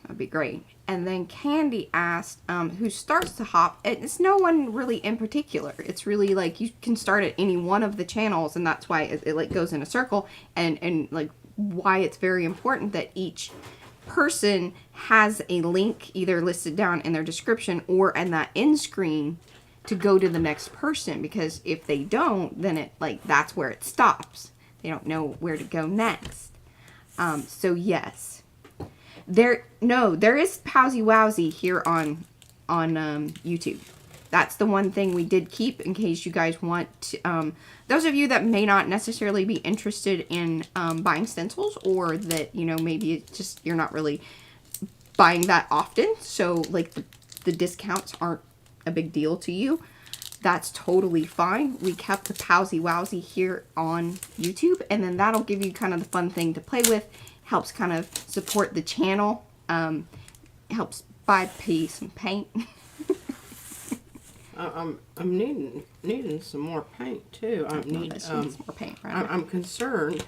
That'd be great. And then Candy asked, who starts to hop? It's no one really in particular. It's really like you can start at any one of the channels, and that's why it like goes in a circle, and like why it's very important that each person has a link either listed down in their description or in that end screen to go to the next person, because if they don't, then it like that's where it stops. They don't know where to go next. So yes, there is Powsy Wowsy here on YouTube. That's the one thing we did keep in case you guys want to, those of you that may not necessarily be interested in buying stencils, or that, you know, maybe it's just you're not really buying that often, so like the discounts aren't a big deal to you. That's totally fine. We kept the Powsy Wowsy here on YouTube, and then that'll give you kind of the fun thing to play with. Helps kind of support the channel. Helps pay some paint. I'm needing some more paint too. I need some more paint. I'm concerned.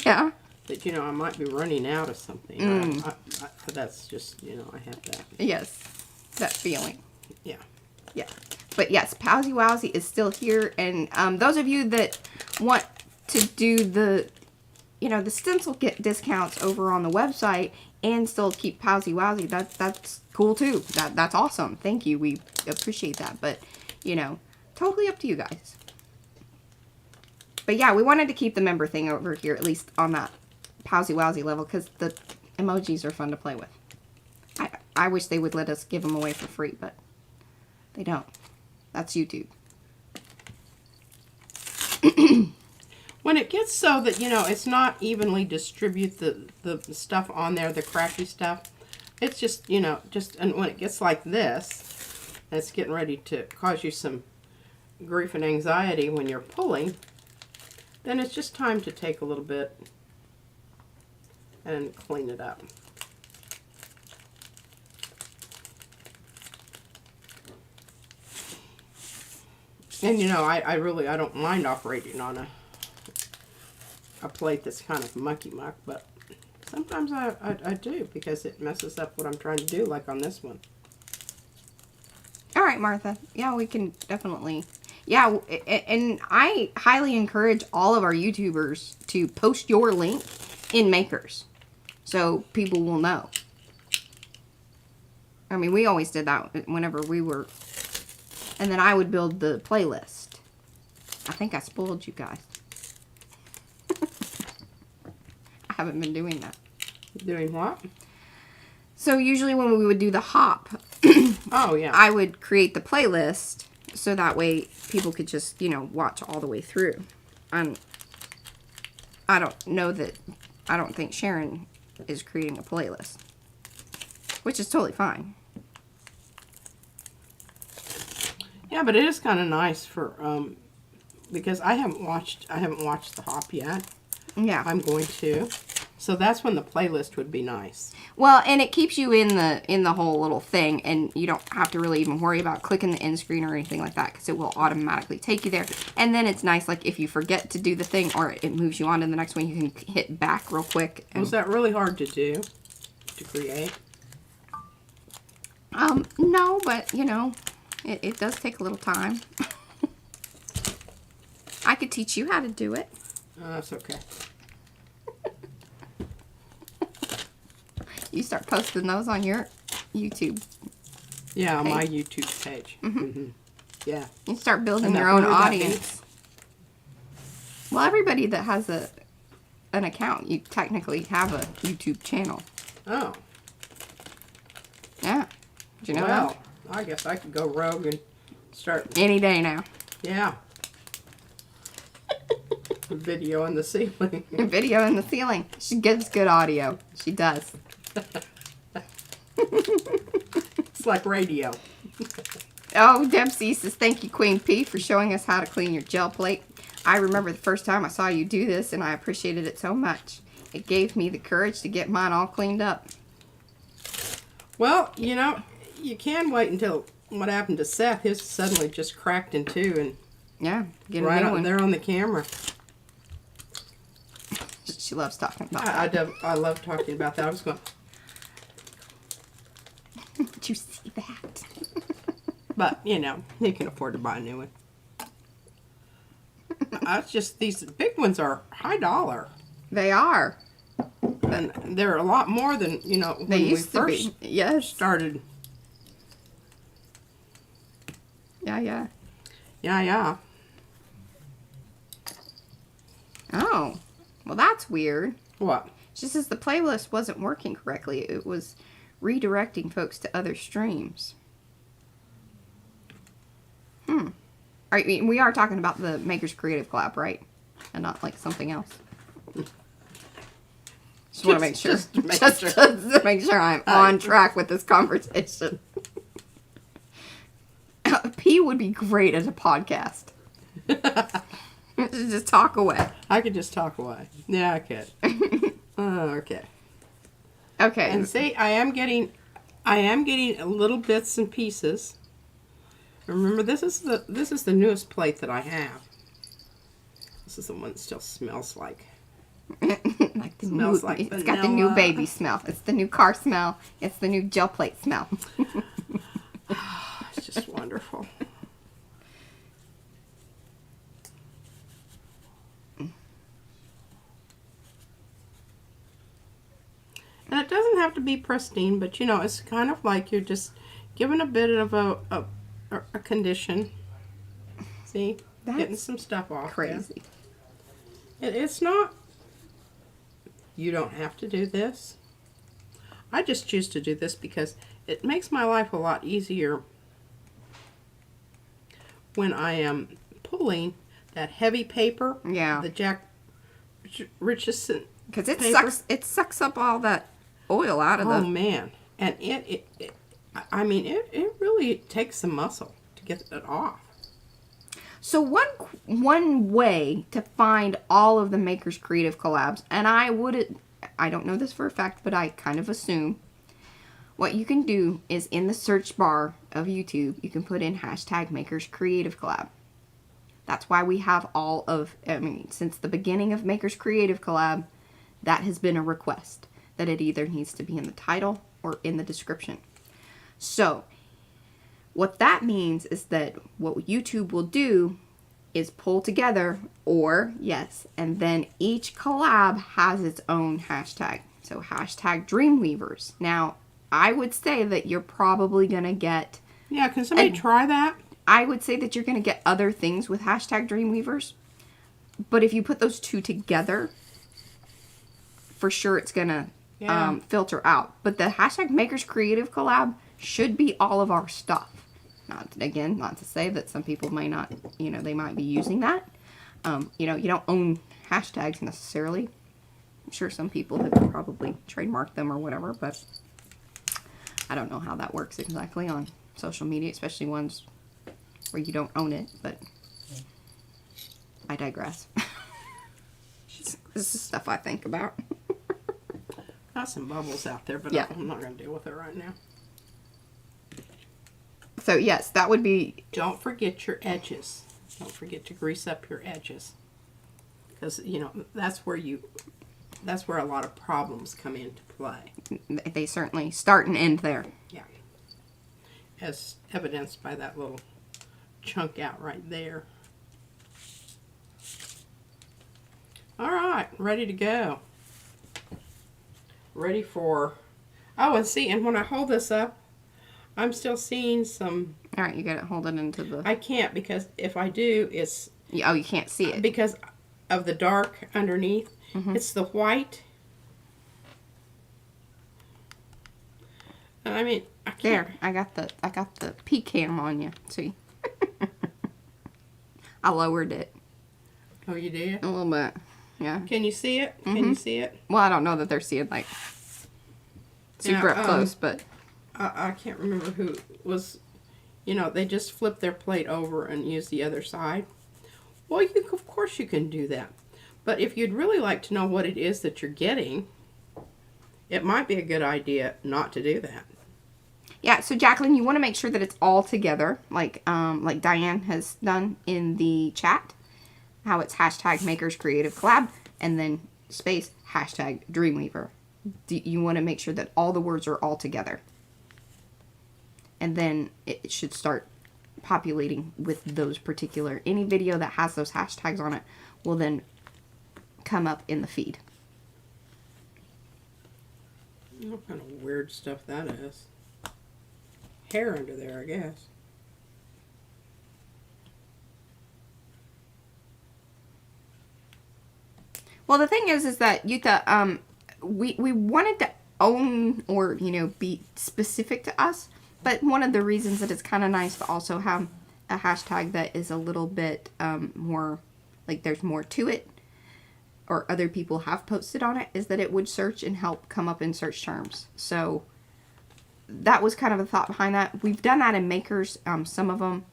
Yeah. That, you know, I might be running out of something. That's just, you know, I have that. Yes, that feeling. Yeah. Yeah. But yes, Powsy Wowsy is still here, and those of you that want to do the, you know, the stencil get discounts over on the website and still keep Powsy Wowsy, that's cool too. That's awesome. Thank you. We appreciate that. But, you know, totally up to you guys. But yeah, we wanted to keep the member thing over here, at least on that Powsy Wowsy level, because the emojis are fun to play with. I wish they would let us give them away for free, but they don't. That's YouTube. When it gets so that, you know, it's not evenly distribute the stuff on there, the crappy stuff, it's just, you know, and when it gets like this, and it's getting ready to cause you some grief and anxiety when you're pulling, then it's just time to take a little bit and clean it up. And, you know, I don't mind operating on a plate that's kind of mucky muck, but sometimes I do, because it messes up what I'm trying to do, like on this one. All right, Martha. Yeah, we can definitely. Yeah, and I highly encourage all of our YouTubers to post your link in Makers, so people will know. I mean, we always did that whenever we were, and then I would build the playlist. I think I spoiled you guys. I haven't been doing that. Doing what? So usually when we would do the hop, Oh, yeah. I would create the playlist so that way people could just, you know, watch all the way through. And I don't think Sharon is creating a playlist, which is totally fine. Yeah, but it is kind of nice for, because I haven't watched the hop yet. Yeah. I'm going to. So that's when the playlist would be nice. Well, and it keeps you in the whole little thing, and you don't have to really even worry about clicking the end screen or anything like that, because it will automatically take you there. And then it's nice, like, if you forget to do the thing or it moves you on to the next one, you can hit back real quick. And, Was that really hard to do, to create? no, but, you know, it does take a little time. I could teach you how to do it. That's okay. You start posting those on your YouTube. Yeah, on page. my YouTube page. Yeah. You start building And your that- own what would that audience. Well, everybody that has an account, you technically have a YouTube channel. Oh. Yeah. Did you know Well, I guess I could go rogue and start, that? Any day now. yeah. Video in the ceiling. Video in the ceiling. She gets good audio. She does. It's like radio. Oh, Debsy says, thank you, Queen P, for showing us how to clean your gel plate. I remember the first time I saw you do this, and I appreciated it so much. It gave me the courage to get mine all cleaned up. Well, you know, you can wait until what happened to Seth. His suddenly just cracked in two and Yeah, get a right new up one. there on the camera. She loves talking about that. I love talking about that. I was going, Did you see that? but, you know, he can afford to buy a new one. It's just, these big ones are high dollar. They are. And they're a lot more than, you know, when They we used to first be. Yes. started. Yeah, yeah. Yeah. Oh. Well, that's weird. What? She says the playlist wasn't working correctly. It was redirecting folks to other streams. I mean, we are talking about the Makers Creative Collab, right? And not like something else. Just want to make sure. Just to make Just sure. to make sure I'm on track with this conversation. P would be great as a podcast. Just talk away. I could just talk away. Yeah, I could. Okay. Okay. And see, I am getting little bits and pieces. Remember, this is the newest plate that I have. This is the one that still smells like. Like the Smells new, like it's got the new vanilla. baby smell. It's the new car smell. It's the new gel plate smell. It's just wonderful. And it doesn't have to be pristine, but you know, it's kind of like you're just giving a bit of a condition. See? Getting That's some stuff off. crazy. It's not, you don't have to do this. I just choose to do this because it makes my life a lot easier when I am pulling that heavy paper. Yeah. The Jack Richardson. Because it paper. sucks up all that oil out of Oh the... man. And it really takes some muscle to get it off. So one way to find all of the Makers Creative collabs, and I don't know this for a fact, but I kind of assume, what you can do is in the search bar of YouTube, you can put in hashtag Makers Creative Collab. That's why we have since the beginning of Makers Creative Collab, that has been a request, that it either needs to be in the title or in the description. So, what that means is that what YouTube will do is pull together, and then each collab has its own hashtag. So hashtag Dreamweavers. Now, I would say that you're probably going to get... Yeah, can somebody try that? I would say that you're going to get other things with hashtag Dreamweavers. But if you put those two together, for sure it's going to filter out. But the hashtag Makers Creative Collab should be all of our stuff. Not to say that some people may not, you know, they might be using that. You know, you don't own hashtags necessarily. I'm sure some people have probably trademarked them or whatever, but I don't know how that works exactly on social media, especially ones where you don't own it, but I digress. This is stuff I think about. Got some bubbles out there, but yeah. I'm not going to deal with it right now. So yes, that would be... Don't forget your edges. Don't forget to grease up your edges. Because, you know, that's where a lot of problems come into play. They certainly start and end there. Yeah. As evidenced by that little chunk out right there. All right, ready to go. Ready for... Oh, and see, and when I hold this up, I'm still seeing some... All right, you got to hold it into the... I can't, because if I do, it's... Oh, you can't see it. Because of the dark underneath. Mm-hmm. It's the white. I mean, I can't... There, I got the P-cam on you. See? I lowered it. Oh, you did? A little bit. Yeah. Can you see it? Mm-hmm. Can you see it? Well, I don't know that they're seeing, like, super up close, but... I can't remember who was, you know, they just flip their plate over and use the other side. Well, of course you can do that. But if you'd really like to know what it is that you're getting, it might be a good idea not to do that. Yeah, so Jacqueline, you want to make sure that it's all together, like Diane has done in the chat. How it's hashtag Makers Creative Collab, and then space hashtag Dreamweaver. You want to make sure that all the words are all together. And then it should start populating with those particular... Any video that has those hashtags on it will then come up in the feed. What kind of weird stuff that is. Hair under there, I guess. Well, the thing is that Yuta, we wanted to own or, you know, be specific to us. But one of the reasons that it's kind of nice to also have a hashtag that is a little bit more, like there's more to it, or other people have posted on it, is that it would search and help come up in search terms. So that was kind of the thought behind that. We've done that in Makers. Some of them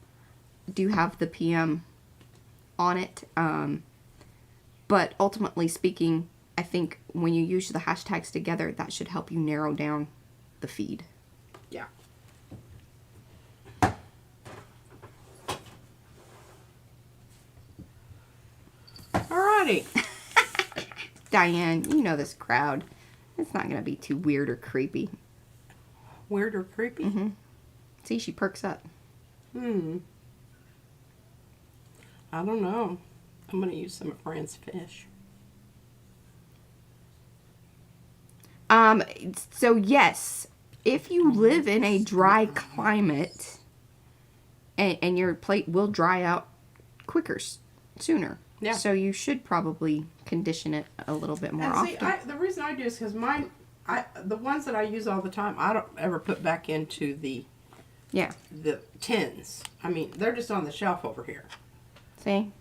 do have the PM on it. But ultimately speaking, I think when you use the hashtags together, that should help you narrow down the feed. Yeah. Alrighty. Diane, you know this crowd. It's not going to be too weird or creepy. Weird or creepy? Mm-hmm. See, she perks up. I don't know. I'm going to use some of Fran's fish. So yes, if you live in a dry climate, and your plate will dry out quicker, sooner. Yeah. So you should probably condition it a little bit more often. See, the reason I do is because mine, the ones that I use all the time, I don't ever put back into the tins. I mean, they're just on the shelf over here. See?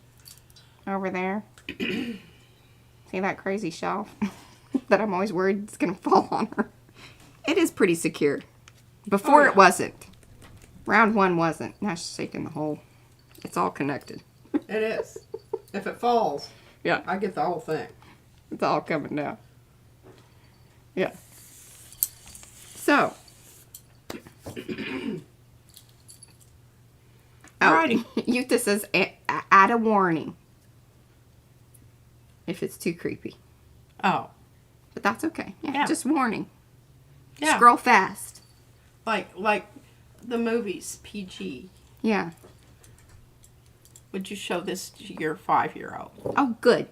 Over there. See that crazy shelf that I'm always worried it's going to fall on her? It is pretty secure. Before it wasn't. Round one wasn't. Now she's shaking the whole... It's all connected. It is. If it falls, yeah, I get the whole thing. It's all coming down. Yeah. So. Alrighty. Yuta says, add a warning. If it's too creepy. Oh. But that's okay. Yeah. Just warning. Yeah. Scroll fast. Like the movies, PG. Yeah. Would you show this to your 5-year-old? Oh, good.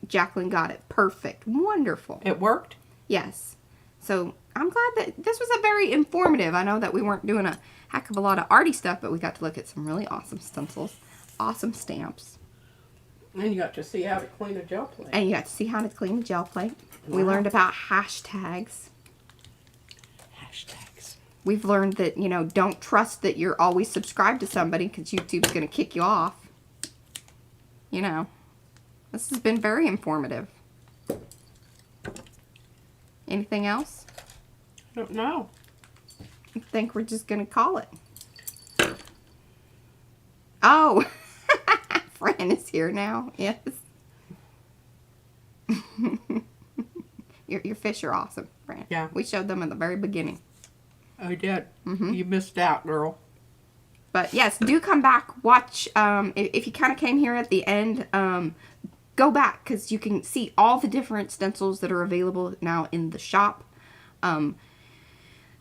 Jacqueline got it. Perfect. Wonderful. It worked? Yes. So I'm glad that this was a very informative. I know that we weren't doing a heck of a lot of arty stuff, but we got to look at some really awesome stencils, awesome stamps. And you got to see how to clean a gel plate. And you got to see how to clean a gel plate. We learned about hashtags. Hashtags. We've learned that, you know, don't trust that you're always subscribed to somebody because YouTube's going to kick you off. You know, this has been very informative. Anything else? I don't know. I think we're just going to call it. Oh, Fran is here now. Yes. Your fish are awesome, Fran. Yeah. We showed them in the very beginning. I did. You missed out, girl. But yes, do come back. Watch. If you kind of came here at the end, go back because you can see all the different stencils that are available now in the shop. The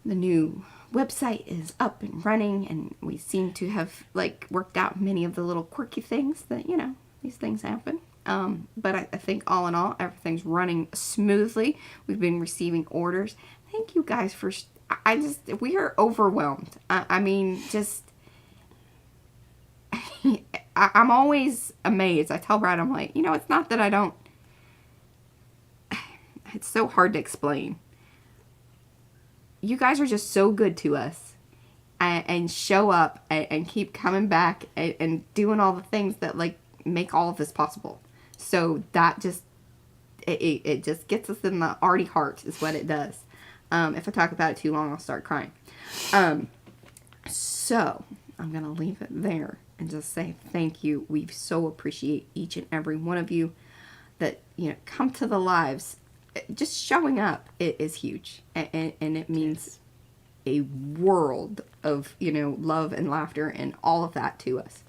new website is up and running, and we seem to have like worked out many of the little quirky things that, you know, these things happen. But I think all in all, everything's running smoothly. We've been receiving orders. Thank you guys for. We are overwhelmed. I mean, just. I'm always amazed. I tell Brad, I'm like, you know, it's not that I don't. It's so hard to explain. You guys are just so good to us, and show up and keep coming back and doing all the things that like make all of this possible. So that just it just gets us in the arty heart is what it does. If I talk about it too long, I'll start crying. So I'm gonna leave it there and just say thank you. We so appreciate each and every one of you that, you know, come to the lives. Just showing up is huge, and it means a world of, you know, love and laughter and all of that to us.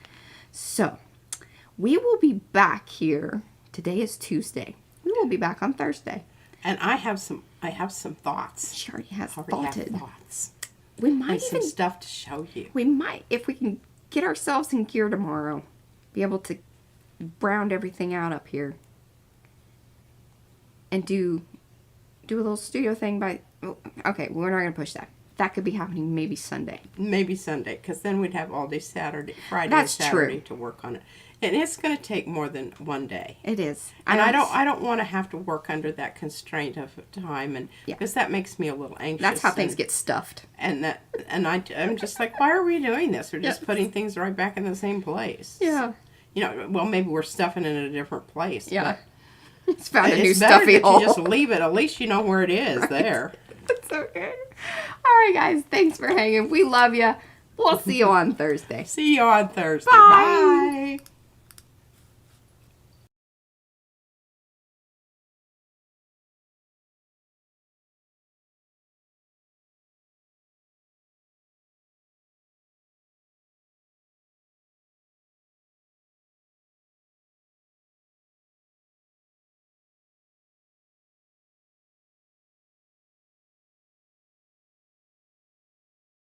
So we will be back here. Today is Tuesday. We will be back on Thursday. And I have some thoughts. She already has thoughted. thoughts. We might some stuff to show you. We might, if we can get ourselves in gear tomorrow, be able to round everything out up here. And do a little studio thing by... Okay, we're not going to push that. That could be happening maybe Sunday. Maybe Sunday, because then we'd have all day Saturday, Friday That's and Saturday true. to work on it. And it's going to take more than one day. It is. And I don't want to have to work under that constraint of time, and because that makes me a little anxious. That's how things get stuffed. And I'm just like, why are we doing this? We're just putting things right back in the same place. Yeah. You know, well, maybe we're stuffing it in a different place. Yeah. But It's found a new it's better stuffy that hole. you just leave it. At least you know where it is. Right. There. It's okay. All right, guys. Thanks for hanging. We love you. We'll see you on Thursday. See you on Thursday. Bye. Bye.